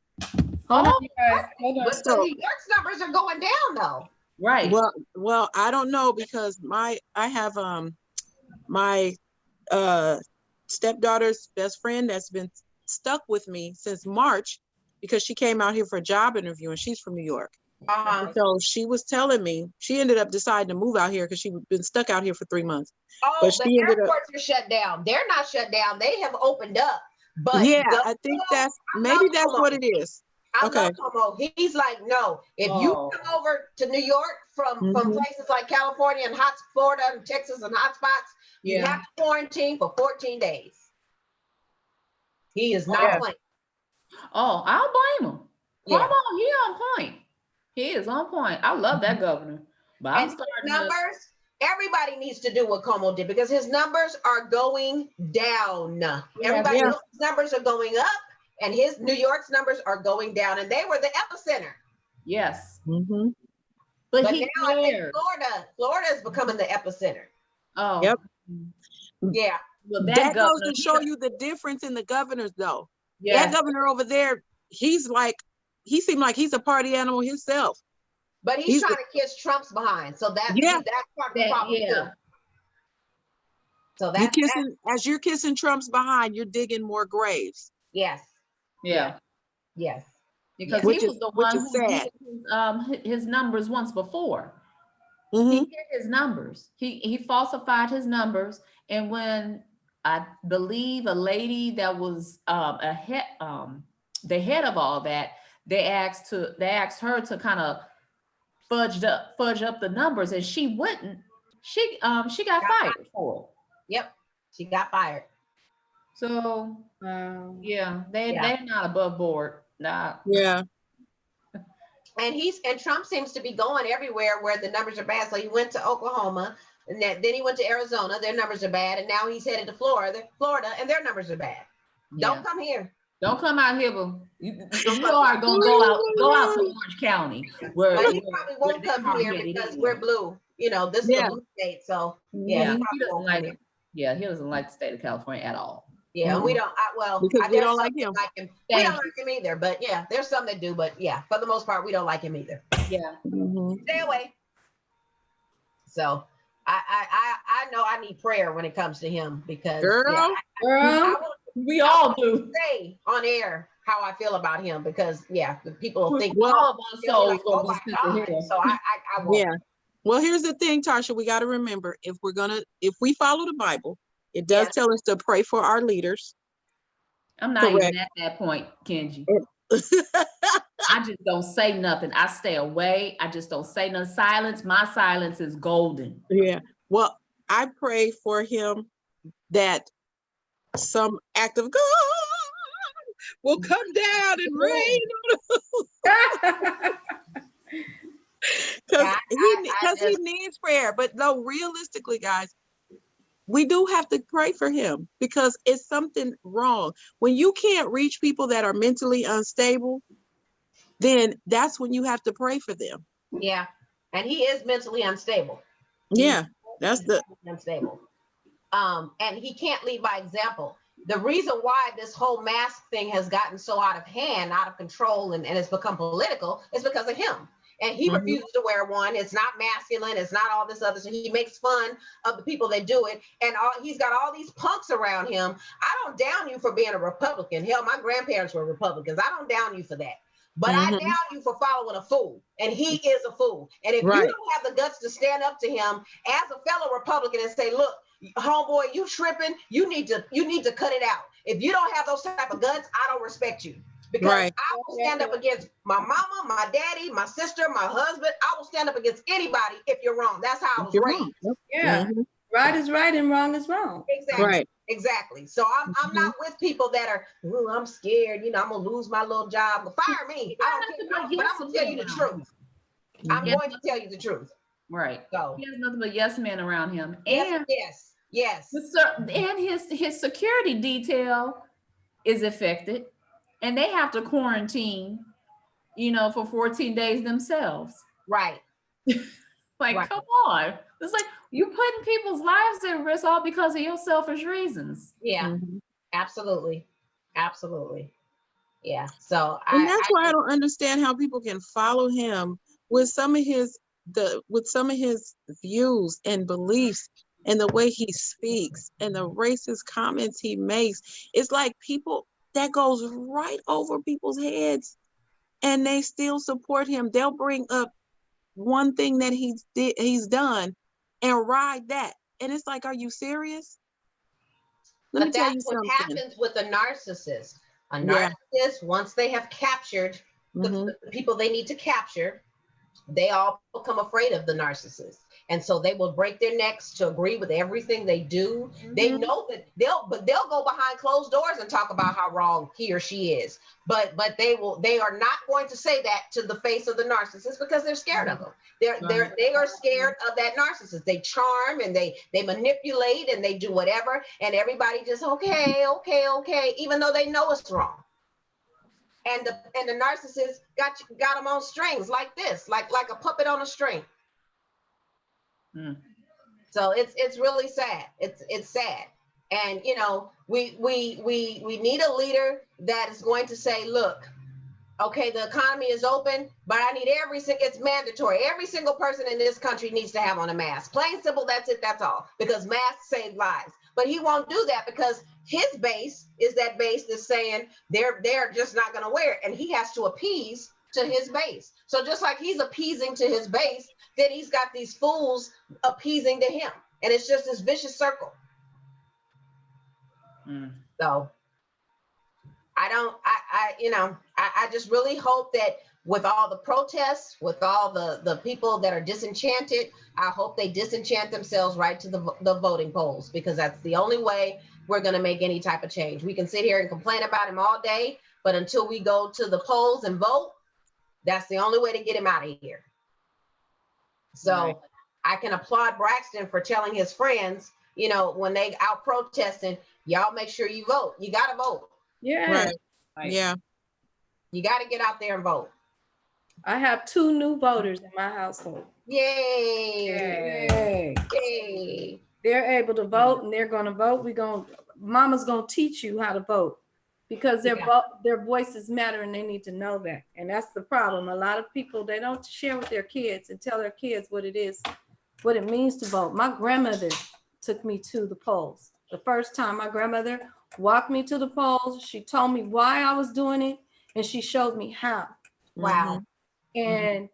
Hold on, Oh, you guys. Hold on. But the New York's numbers are going down though. Right. Well, I don't know because I have my stepdaughter's best friend that's been stuck with me since March because she came out here for a job interview and she's from New York. So she was telling me she ended up deciding to move out here because she'd been stuck out here for 3 months. Oh, But the she ended up, airports are shut down. They're not shut down. They have opened up. But yeah, I think maybe that's what it is. I Okay. love Como. He's like, no, if you come over to New York from Mhm. places like California and Florida and Texas and hot spots, you have to quarantine for 14 days. He is not playing. Oh, I'll blame him. Yeah. Come on, he on point. He is on point. I love that governor. But I'm And his starting numbers, everybody needs to do what Como did because his numbers are going down. Everybody else's numbers are going up and his New York's numbers are going down and they were the epicenter. Yes. Mm-hmm. But But he now I think cares. Florida is becoming the epicenter. Oh. Yep. Yeah. Well, That goes governor, to show you the difference in the governors, though. yes. That governor over there, he seemed like he's a party animal himself. But he's trying to kiss Trump's behind. So that's part of the problem too. So that's as you're kissing Trump's behind, you're digging more graves. yes. Yeah. Yes. Because Which he is- was the which one is who sad. did his numbers once before. Mhm. He hid his numbers. He falsified his numbers. And when I believe a lady that was the head of all that, they asked her to kind of fudge up the numbers, and she wouldn't. She got fired for it. Yep. She got fired. So yeah, they're not above board. Nah. Yeah. And Trump seems to be going everywhere where the numbers are bad. So he went to Oklahoma, and then he went to Arizona. Their numbers are bad, and now he's headed to Florida, and their numbers are bad. Yeah. Don't come here. Don't come out here, but you are gonna go out to Orange County, where But he probably won't come here because we're blue. You know, this is a blue state, so yeah, he he doesn't won't like come it. Yeah, he doesn't like the state of California at all. Yeah, and we don't. Because we don't like him. We don't like him either. But yeah, there's some that do. But yeah, for the most part, we don't like him either. Yeah. Mhm. Stay away. So I know I need prayer when it comes to him because Girl, I we all do. say on air how I feel about him because the people think All of our they'll souls be like, gonna oh be my sent to God. hell. So I won't. yeah. Well, here's the thing, Tarsha, we got to remember if we follow the Bible, it does tell us to pray for our leaders. I'm not even at that point, Kenji. I just don't say nothing. I stay away. I just don't say nothing. My silence is golden. Yeah. Well, I pray for him that some act of God will come down and rain because he needs prayer. But no, realistically, guys, we do have to pray for him because it's something wrong. When you can't reach people that are mentally unstable, then that's when you have to pray for them. Yeah. And he is mentally unstable. Yeah, that's the, Unstable. And he can't lead by example. The reason why this whole mask thing has gotten so out of hand, out of control, and it's become political is because of him. And he Mhm. refuses to wear one. It's not masculine. It's not all this other. So he makes fun of the people that do it. And he's got all these punks around him. I don't down you for being a Republican. Hell, my grandparents were Republicans. I don't down you for that. But I Mhm. down you for following a fool. And he is a fool. And if Right. you don't have the guts to stand up to him as a fellow Republican and say, look, homeboy, you tripping, you need to cut it out. If you don't have those type of guts, I don't respect you. Because Right. I will stand up against my mama, my daddy, my sister, my husband. I will stand up against anybody if you're wrong. That's how I was You're raised. wrong. Yep. Yeah, Mhm. right is right and wrong is wrong. Exactly. Right. Exactly. So I'm not with people that are, ooh, I'm scared, I'm gonna lose my little job. But fire me. I don't care. But I'm gonna tell you the truth. I'm Mhm. going to tell you the truth. Right. So He has nothing but yes men around him. yes, And yes. and his security detail is affected, and they have to quarantine, for 14 days themselves. Right. Like, Right. come on. It's like you're putting people's lives at risk all because of your selfish reasons. Yeah, Mhm. absolutely. Absolutely. Yeah. So And that's why I don't understand how people can follow him with some of his views and beliefs and the way he speaks and the racist comments he makes. It's like people that goes right over people's heads and they still support him. They'll bring up one thing that he's done and ride that. And it's like, are you serious? Let me But tell you that's what something. happens with a narcissist. A Yeah. narcissist, once they have captured Mhm. the people they need to capture, they all become afraid of the narcissist. And so they will break their necks to agree with everything they do. They Mhm. know that they'll go behind closed doors and talk about how wrong he or she is. But they are not going to say that to the face of the narcissist because they're scared of them. They are scared of that narcissist. They charm and they manipulate and they do whatever. And everybody just okay, even though they know it's wrong. And the narcissist got them on strings like this, like a puppet on a string. Mm. So it's really sad. It's sad. And we need a leader that is going to say, look, okay, the economy is open, but I need it's mandatory. Every single person in this country needs to have on a mask. Plain simple, that's it, that's all. Because masks save lives. But he won't do that because his base is that base that's saying they're just not gonna wear it. And he has to appease to his base. So just like he's appeasing to his base, then he's got these fools appeasing to him. And it's just this vicious circle. Mm. So I just really hope that with all the protests, with all the people that are disenchanted, I hope they disenchant themselves right to the voting polls, because that's the only way we're going to make any type of change. We can sit here and complain about him all day, but until we go to the polls and vote, that's the only way to get him out of here. So Right. I can applaud Braxton for telling his friends, when they out protesting, y'all make sure you vote. You got to vote. Yeah, Right. Right. Yeah. You got to get out there and vote. I have 2 new voters in my household. Yay. Yay. Yay. They're able to vote and they're going to vote. Mama's going to teach you how to vote because their voices matter and they need to know that. And that's the problem. A lot of people, they don't share with their kids and tell their kids what it is, what it means to vote. My grandmother took me to the polls. The first time my grandmother walked me to the polls, she told me why I was doing it and she showed me how. Wow. And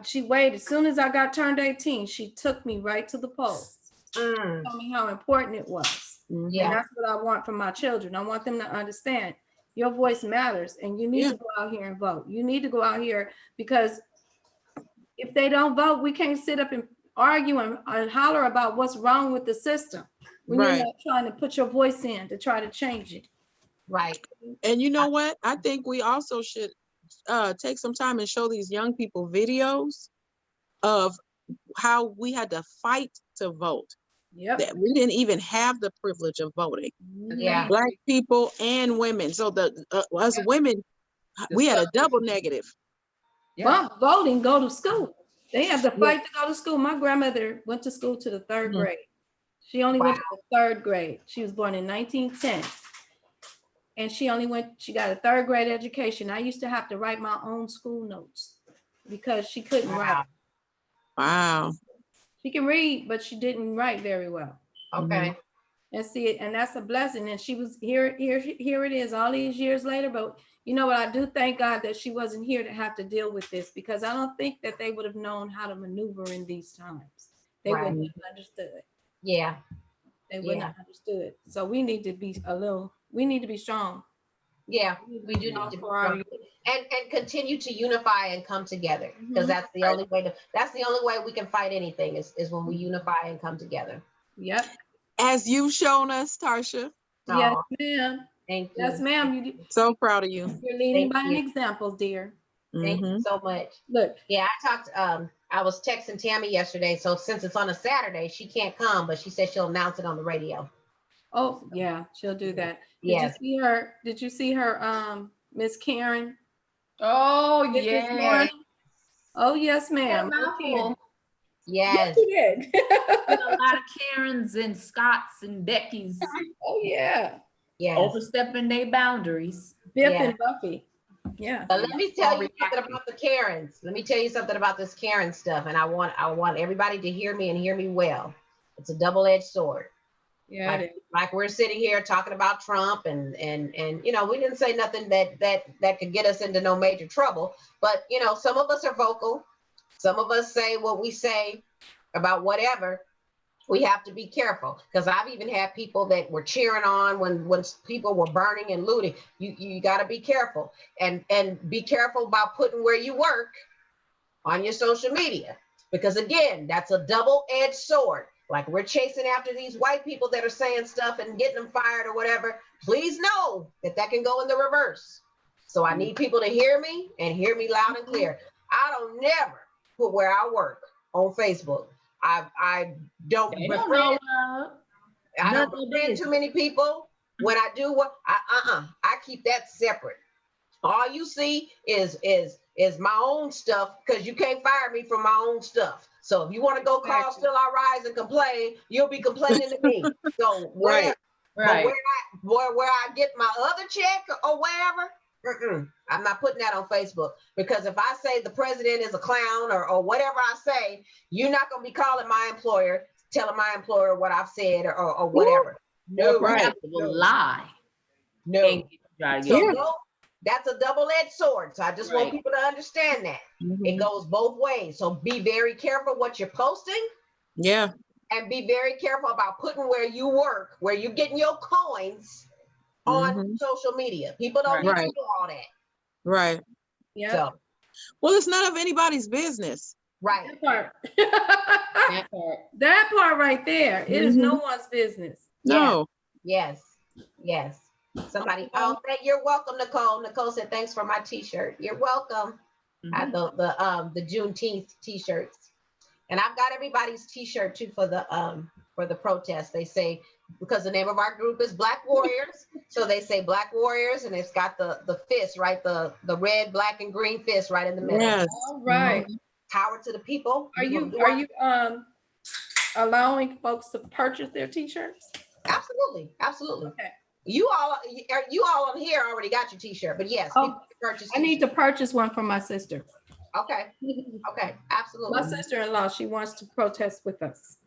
she waited. As soon as I got turned 18, she took me right to the polls. Mm. Told me how important it was. Mhm. Yeah. And that's what I want from my children. I want them to understand your voice matters and you need to go out here and vote. You need to go out here because if they don't vote, we can't sit up and argue and holler about what's wrong with the system when Right. you're not trying to put your voice in to try to change it. Right. And you know what? I think we also should take some time and show these young people videos of how we had to fight to vote. Yep. That we didn't even have the privilege of voting. Yeah. Black people and women. So us women We had a double negative. Bump voting, go to school. They have to fight to go to school. My grandmother went to school to the third Mhm. grade. She only went to the third grade. She was born in 1910. And she got a third grade education. I used to have to write my own school notes because she couldn't write. Wow. She can read, but she didn't write very well. Okay. And see it, and that's a blessing. And she was here it is all these years later. But you know what? I do thank God that she wasn't here to have to deal with this, because I don't think that they would have known how to maneuver in these times. They Right. wouldn't have understood. Yeah. They wouldn't have understood. So we need to be strong. Yeah. We do need to be For our strong. And continue to unify and come together, because Mhm. that's the only way we can fight anything is when we unify and come together. Yep. As you've shown us, Tarsha. Yes, Oh, ma'am. thank you. Yes, ma'am. So proud of you. You're leading Thank by an you. example, dear. Thank Mhm. you so much. Look, Yeah, I was texting Tammy yesterday, so since it's on a Saturday, she can't come, but she said she'll announce it on the radio. oh yeah, she'll do that. Yes. Did you see her, Miss Karen? Oh, This yeah. morning? Oh, yes, ma'am. Mouthful. Yes. She did. A lot of Karens and Scotts and Beckys Oh, yeah. Yes. overstepping their boundaries. Biff Yeah. and Buffy. Yeah. But let me tell you something Overreacting. about the Karens. Let me tell you something about this Karen stuff, and I want everybody to hear me and hear me well. It's a double-edged sword. Yeah, it is. Like we're sitting here talking about Trump and you know, we didn't say nothing that could get us into no major trouble, but you know, some of us are vocal, some of us say what we say about whatever. We have to be careful, because I've even had people that were cheering on when people were burning and looting. You got to be careful, and be careful about putting where you work on your social media, because again, that's a double-edged sword. Like we're chasing after these white people that are saying stuff and getting them fired or whatever. Please know that can go in the reverse. So I need people to hear me and hear me loud and clear. I don't never put where I work on Facebook. I don't They don't befriend, know. I don't None of befriend this. too many people. When I do what I keep that separate. All you see is my own stuff, because you can't fire me from my own stuff. So if you want to go call Exactly. Still I Rise and complain, you'll be complaining to me. So whatever. Right. But where I get my other check or whatever, I'm not putting that on Facebook, because if I say the president is a clown or whatever I say, you're not going to be calling my employer, telling my employer what I've said or whatever. No, Right. Perhaps it will lie. no. And try to So get- no, that's a double-edged sword. So I just want Right. people to understand that. It Mhm. goes both ways. So be very careful what you're posting, Yeah. and be very careful about putting where you work, where you're getting your coins on Mhm. social media. People don't need Right. to know all that. Right. Yeah. So, Well, it's none of anybody's business. right. That part. that part. That part right there. It is no Mhm. one's business. No. Yes. Yes. Somebody, oh, you're welcome, Nicole. Nicole said, thanks for my t-shirt. You're welcome. I the Juneteenth t-shirts. And I've got everybody's t-shirt too for the protest. They say, because the name of our group is Black Warriors, so they say Black Warriors, and it's got the fist, right? The red, black, and green fist right in the middle. Yes. All right. Power to the people. Are you allowing folks to purchase their t-shirts? Absolutely, absolutely. Okay. You all on here already got your t-shirt, but yes, Oh, people can purchase. I need to purchase one for my sister. Okay, okay, absolutely. My sister-in-law, she wants to protest with us.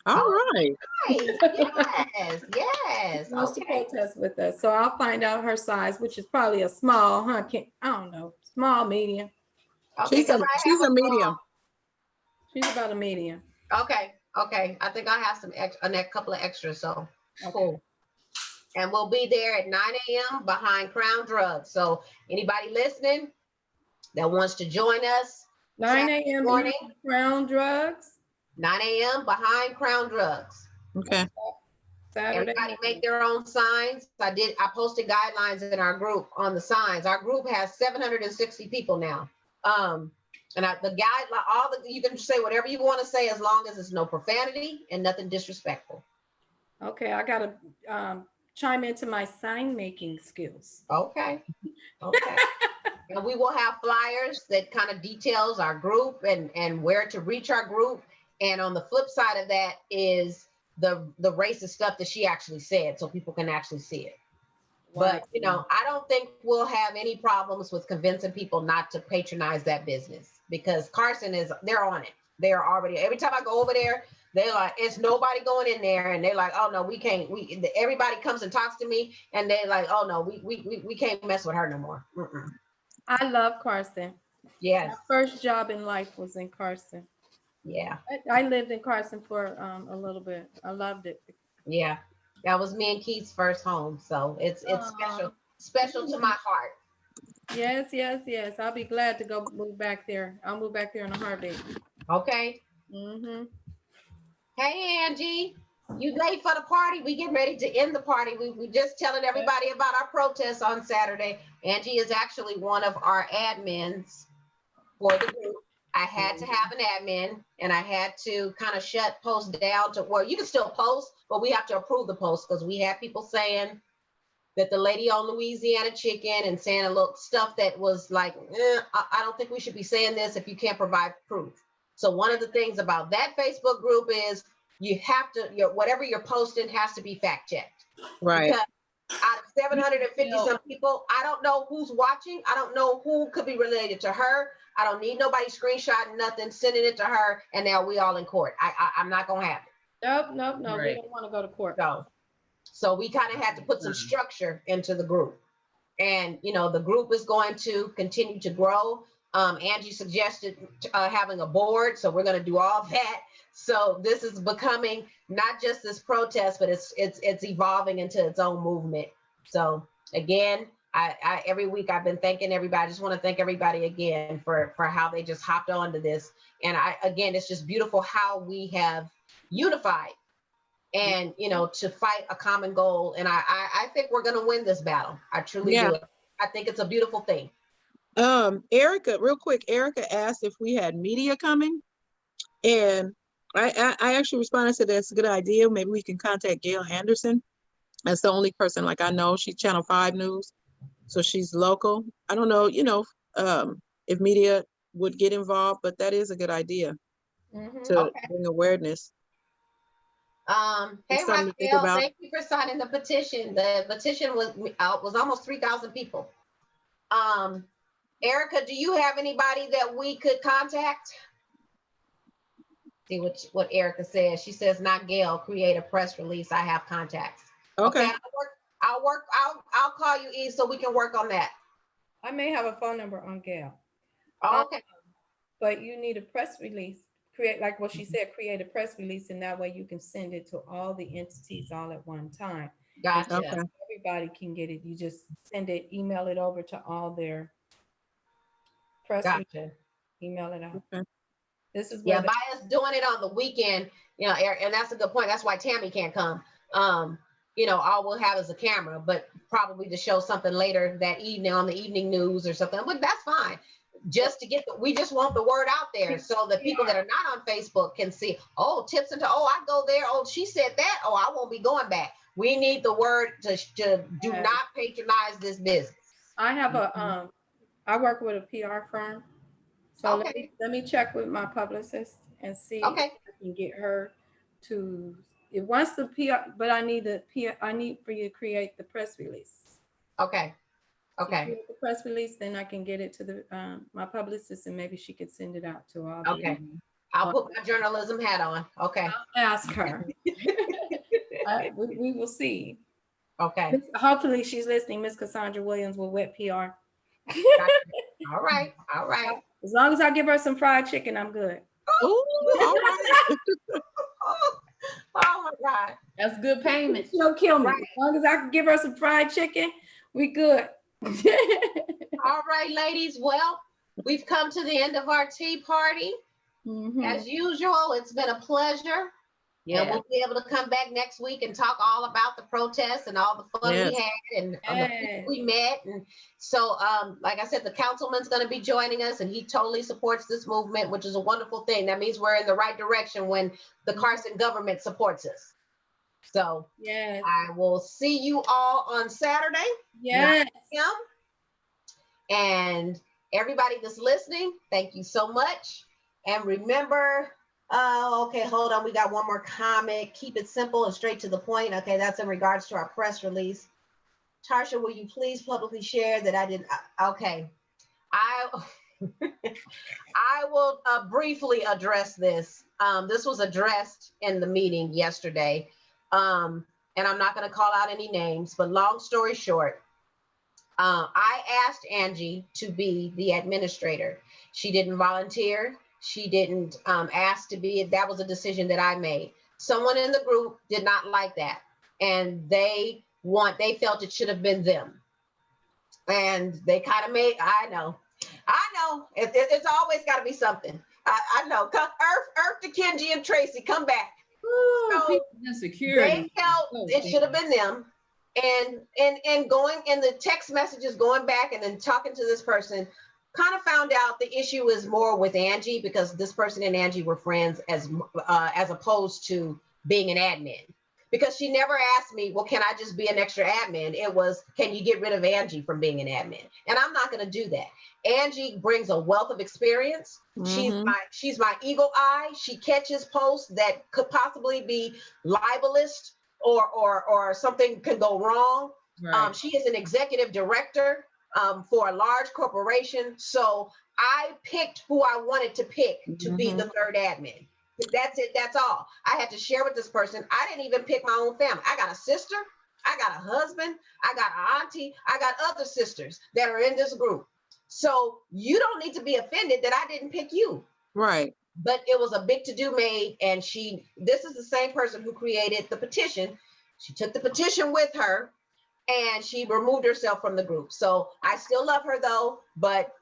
All right. Nice. Yes, yes. She wants to Okay. protest with us. So I'll find out her size, which is probably a small, huh? I don't know, small, medium. Okay, She's a 'cause I she's have a medium. She's about a medium. Okay, okay. I think I have a couple of extras, so Okay. cool. And we'll be there at 9 a.m. behind Crown Drugs. So anybody listening that wants to join us, 9 Saturday a.m. morning. Crown Drugs. 9 a.m. behind Crown Drugs. Okay. Saturday. Everybody make their own signs. I posted guidelines in our group on the signs. Our group has 760 people now. The guideline, you can say whatever you want to say as long as it's no profanity and nothing disrespectful. Okay, I gotta chime into my sign making skills. Okay. Okay. And we will have flyers that kind of details our group and where to reach our group. And on the flip side of that is the racist stuff that she actually said, so people can actually see it. But you know, I don't think we'll have any problems with convincing people not to patronize that business, because Carson they're on it. They're already, every time I go over there, they're like, it's nobody going in there, and they're like, oh no, we can't. Everybody comes and talks to me, and they're like, oh no, we can't mess with her no more. Mm-mm. I love Carson. Yes. My first job in life was in Carson. Yeah. I lived in Carson for a little bit. I loved it. Yeah. That was me and Keith's first home, so it's special to my heart. Yes, yes, yes. I'll be glad to go move back there. I'll move back there in a heartbeat. Okay. Mm-hmm. Hey, Angie, you late for the party? We getting ready to end the party. We just telling everybody about our protest on Saturday. Angie is actually one of our admins for the group. I had to have an admin, and I had to kind of shut posts down to where you can still post, but we have to approve the post, because we had people saying that the lady on Louisiana Chicken and saying a little stuff that was like, I don't think we should be saying this if you can't provide proof. So one of the things about that Facebook group is you have to, whatever you're posting has to be fact checked. Right. Because out of 750 some people, I don't know who's watching. I don't know who could be related to her. I don't need nobody screenshotting nothing, sending it to her, and now we all in court. I'm not gonna have it. Nope. We Right. don't want to go to court. So we kind of had to put some structure into the group. And, you know, the group is going to continue to grow. Angie suggested having a board, so we're going to do all that. So this is becoming not just this protest, but it's evolving into its own movement. So again, I every week I've been thanking everybody. I just want to thank everybody again for how they just hopped onto this. And again, it's just beautiful how we have unified and, you know, to fight a common goal. And I think we're going to win this battle. I truly do. I think it's a beautiful thing. Erica, real quick, Erica asked if we had media coming, and I actually responded to that's a good idea. Maybe we can contact Gail Anderson. That's the only person like I know. She's Channel 5 News, so she's local. I don't know, you know, if media would get involved, but that is a good idea to bring awareness. Hey, something to think Raquel, about. thank you for signing the petition. The petition was almost 3,000 people. Erica, do you have anybody that we could contact? See what Erica says. She says, not Gail, create a press release. I have contacts. Okay. I'll call you, Eve, so we can work on that. I may have a phone number on Gail. Okay. But you need a press release. Create, like what she said, create a press release, and that way you can send it to all the entities all at one time. Gotcha. Okay. Everybody can get it. You just send it, email it over to all their press release, Gotcha. email it out. Okay. This is where Yeah, by us doing it on the weekend, you know, and that's a good point. That's why Tammy can't come. You know, all we'll have is a camera, but probably to show something later that evening on the evening news or something. But that's fine. Just to get we just want the word out there so that people that are not on Facebook can see, oh, tips into, oh, I go there. Oh, she said that. Oh, I won't be going back. We need the word to do not patronize this business. I have a I work with a PR firm. So let me check with my publicist and see if I can get her to, it wants the PR, but I need for you to create the press release. Okay. Okay. Create the press release, then I can get it to the my publicist, and maybe she could send it out to all. Okay. I'll put my journalism hat on. Okay. I'll ask her. We will see. Okay. Hopefully she's listening, Miss Cassandra Williams with Wet PR. All right. All right. As long as I give her some fried chicken, I'm good. Ooh, all right. Oh my God. That's good payment. She'll kill me. Right. As long as I can give her some fried chicken, we good. All right, ladies. Well, we've come to the end of our tea party. As usual, it's been a pleasure. Yeah, and we'll be able to come back next week and talk all about the protests and all the fun we had and the people we met. And so, like I said, the councilman's going to be joining us, and he totally supports this movement, which is a wonderful thing. That means we're in the right direction when the Carson government supports us. So I will see you all on Saturday. Yes. And everybody that's listening, thank you so much. And remember, okay, hold on. We got one more comment. Keep it simple and straight to the point. Okay, that's in regards to our press release. Tarsha, will you please publicly share that I did? Okay, I I will briefly address this. This was addressed in the meeting yesterday, and I'm not going to call out any names, but long story short, I asked Angie to be the administrator. She didn't volunteer. She didn't ask to be. That was a decision that I made. Someone in the group did not like that, and they felt it should have been them. And they kind of made. I know. It's always got to be something. I know. Earth to Kenji and Tracy, come back. Ooh, So people insecurity. they felt Oh, it should have been them. And going in the text messages, going back and then talking to this person, kind of found out the issue is more with Angie, because this person and Angie were friends as opposed to being an admin. Because she never asked me, well, can I just be an extra admin? It was, can you get rid of Angie from being an admin? And I'm not going to do that. Angie brings a wealth of experience. Mhm. She's my eagle eye. She catches posts that could possibly be libelous or something could go wrong. Right. She is an executive director for a large corporation. So I picked who I wanted to pick to be the third admin. That's it. That's all. I had to share with this person. I didn't even pick my own family. I got a sister. I got a husband. I got an auntie. I got other sisters that are in this group. So you don't need to be offended that I didn't pick you. Right. But it was a big to-do made. And this is the same person who created the petition. She took the petition with her and she removed herself from the group. So I still love her though, but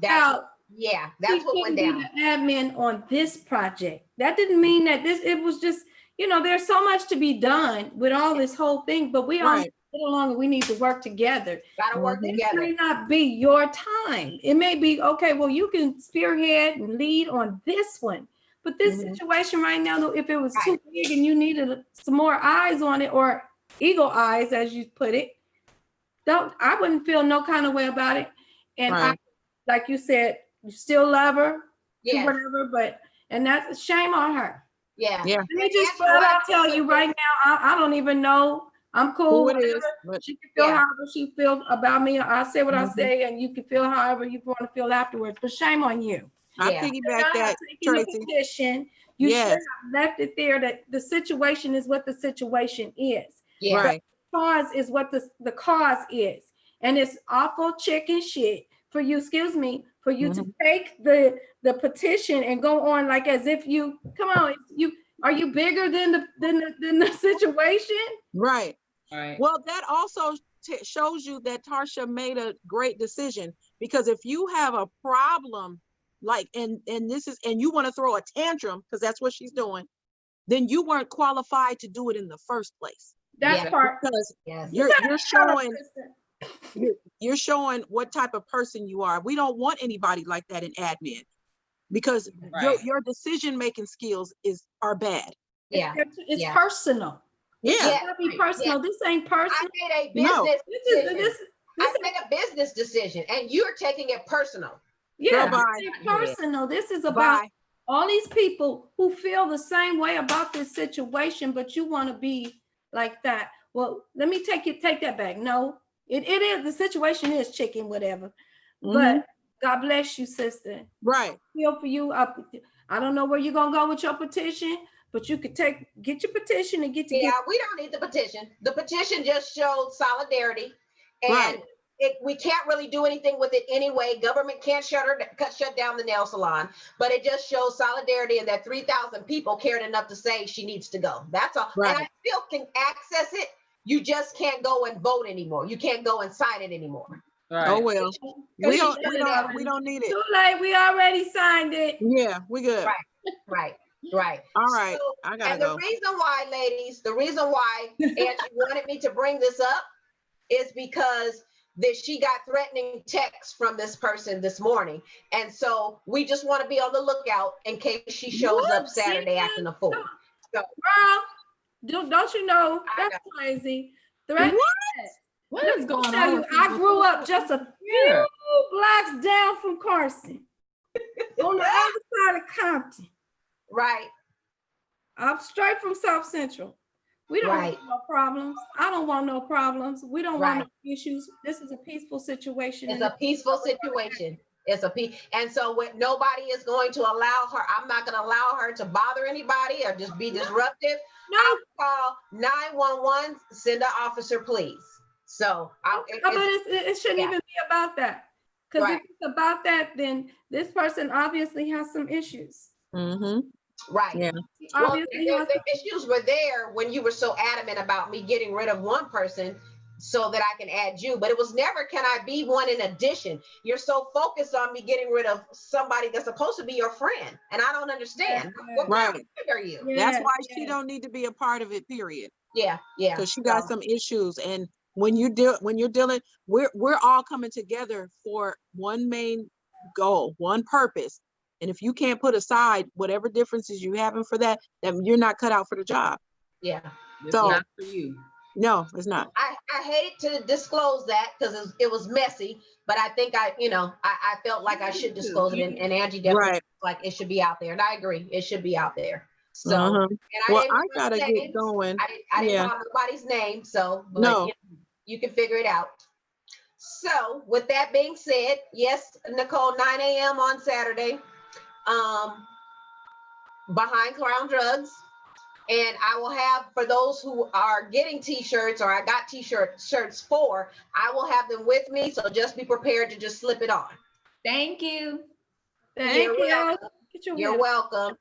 that's what went down. Be the admin on this project. That didn't mean that it was just, there's so much to be done with all this whole thing, but we all Right. get along and we need to work together. Gotta work It together. may not be your time. It may be, okay, well, you can spearhead and lead on this one. But this situation right now, if it was too big and you needed some more eyes on it, or eagle eyes, as you put it, I wouldn't feel no kind of way about it. And Right. like you said, you still love her, Yes. whatever, and that's a shame on her. Yeah. Yeah. Let me just flat out tell you right now, I don't even know. I'm cool. Who it is, whatever. but She can feel Yeah. however she feels about me. I say what I Mhm. say, and you can feel however you want to feel afterwards. But shame on you. I Yeah. piggyback that, Taking the Tracy. petition, you should Yes. have left it there that the situation is what the situation is. Yeah. Right. Cause is what the cause is. And it's awful chicken shit for you, for you to take the petition and go on like as if are you bigger than the situation? Right. Right. Well, that also shows you that Tarsha made a great decision, because if you have a problem, like, and you want to throw a tantrum, because that's what she's doing, then you weren't qualified to do it in the first place. That Yeah. part. Because Yes. you're showing what type of person you are. We don't want anybody like that in admin, because Right. your decision-making skills are bad. Yeah. It's Yeah. personal. Yeah. It's gotta be personal. This ain't I personal. made a No. business decision. This I made a business decision, and you're taking it personal. yeah, Girl, this ain't personal. This is about Bye. all these people who feel the same way about this situation, but you want to be like that. Well, let me take that back. No, it is, the situation is chicken, whatever. But God bless you, sister. Right. Feel for you. I don't know where you're gonna go with your petition, but you could get your petition and get We don't need the petition. The petition just showed solidarity, and Right. we can't really do anything with it anyway. Government can't shut down the nail salon, but it just shows solidarity, and that 3,000 people cared enough to say she needs to go. That's all. Right. And I still can access it. You just can't go and vote anymore. You can't go and sign it anymore. Right. Oh well. We don't need it. Too late. We already signed it. Yeah, we good. Right. Right. All right. So, I gotta and go. the reason why, ladies, Angie wanted me to bring this up is because that she got threatening texts from this person this morning. And so we just want to be on the lookout in case she shows up Saturday acting a fool. Girl, don't you know that's crazy? What is going on? with I people? grew up just a few Yeah. blocks down from Carson, on the other side of Compton, Right, up straight from South Central. We don't Right. want no problems. I don't want no problems. We don't want Right. no issues. This is a peaceful situation. it's and a peaceful situation. It's a peace. And so when nobody is going to allow her, I'm not going to allow her to bother anybody or just be disruptive. No, Call 911, send an officer, please. So but it shouldn't yeah. even be about that. Because Right. if it's about that, then this person obviously has some issues. Mm-hmm. right. Yeah. He Well, obviously has the issues were there when you were so adamant about me getting rid of one person so that I can add you, but it was never, can I be one in addition? You're so focused on me getting rid of somebody that's supposed to be your friend, and I don't understand. What kind of Right. friend are you? That's Yeah, why she yeah. don't need to be a part of it, period. Yeah, yeah. Because she got So, some issues. And when you're dealing, we're all coming together for one main goal, one purpose. And if you can't put aside whatever differences you having for that, then you're not cut out for the job. yeah. It's So- not for you. No, it's not. I hate to disclose that because it was messy, but I think I felt like I should disclose it, and Angie definitely Right. like it should be out there, and I agree, it should be out there. So, Uh-huh. and Well, didn't I want gotta names. get going. I didn't Yeah. call nobody's name, so but No. you can figure it out. So, with that being said, yes, Nicole, 9 a.m. on Saturday, behind Crown Drugs. And I will have, for those who are getting t-shirts, or I got shirts for, I will have them with me. So just be prepared to just slip it on. Thank you. Thank You're you. welcome. Get your You're hand. welcome.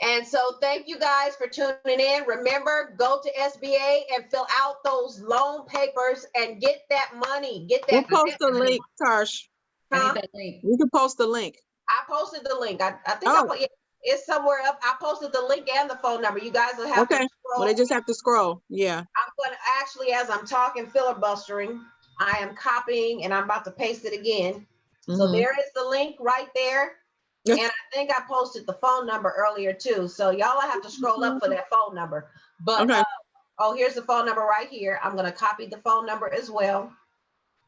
And so thank you guys for tuning in. Remember, go to SBA and fill out those loan papers and get that money. Get We'll that. post the link, Tarsh. I Huh? need that link. We can post the link. I posted the link. I think Oh. it's somewhere up. I posted the link and the phone number. You guys will have Okay. to scroll. Well, they just have to scroll. Yeah. I'm going to actually, as I'm talking filibustering, I am copying and I'm about to paste it again. So Mhm. there is the link right there. And I think I posted the phone number earlier too. So y'all have to scroll up for that phone number. But Okay. here's the phone number right here. I'm going to copy the phone number as well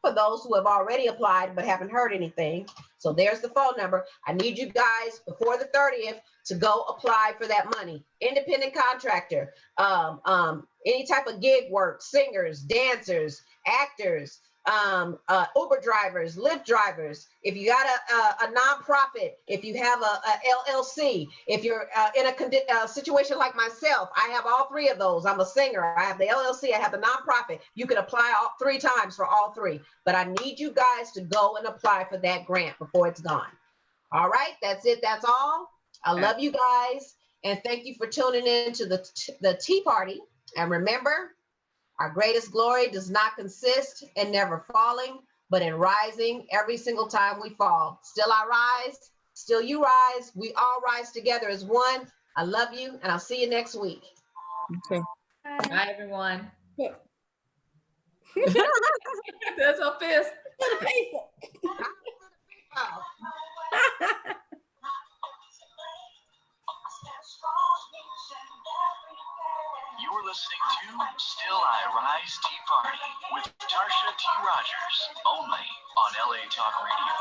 for those who have already applied but haven't heard anything. So there's the phone number. I need you guys before the 30th to go apply for that money. Independent contractor, any type of gig work, singers, dancers, actors, Uber drivers, Lyft drivers. If you got a nonprofit, if you have a LLC, if you're in a situation like myself, I have all three of those. I'm a singer. I have the LLC. I have the nonprofit. You can apply all 3 times for all 3. But I need you guys to go and apply for that grant before it's gone. All right, that's it. That's all. I love you guys, and thank you for tuning in to the Tea Party. And remember, our greatest glory does not consist in never falling, but in rising every single time we fall. Still I rise, still you rise. We all rise together as one. I love you, and I'll see you next week. Okay. Bye, everyone. Yeah. That's a fist. For the people. Oh. You're listening to Still I Rise Tea Party with Tarsha T. Rogers, only on LA Talk Radio.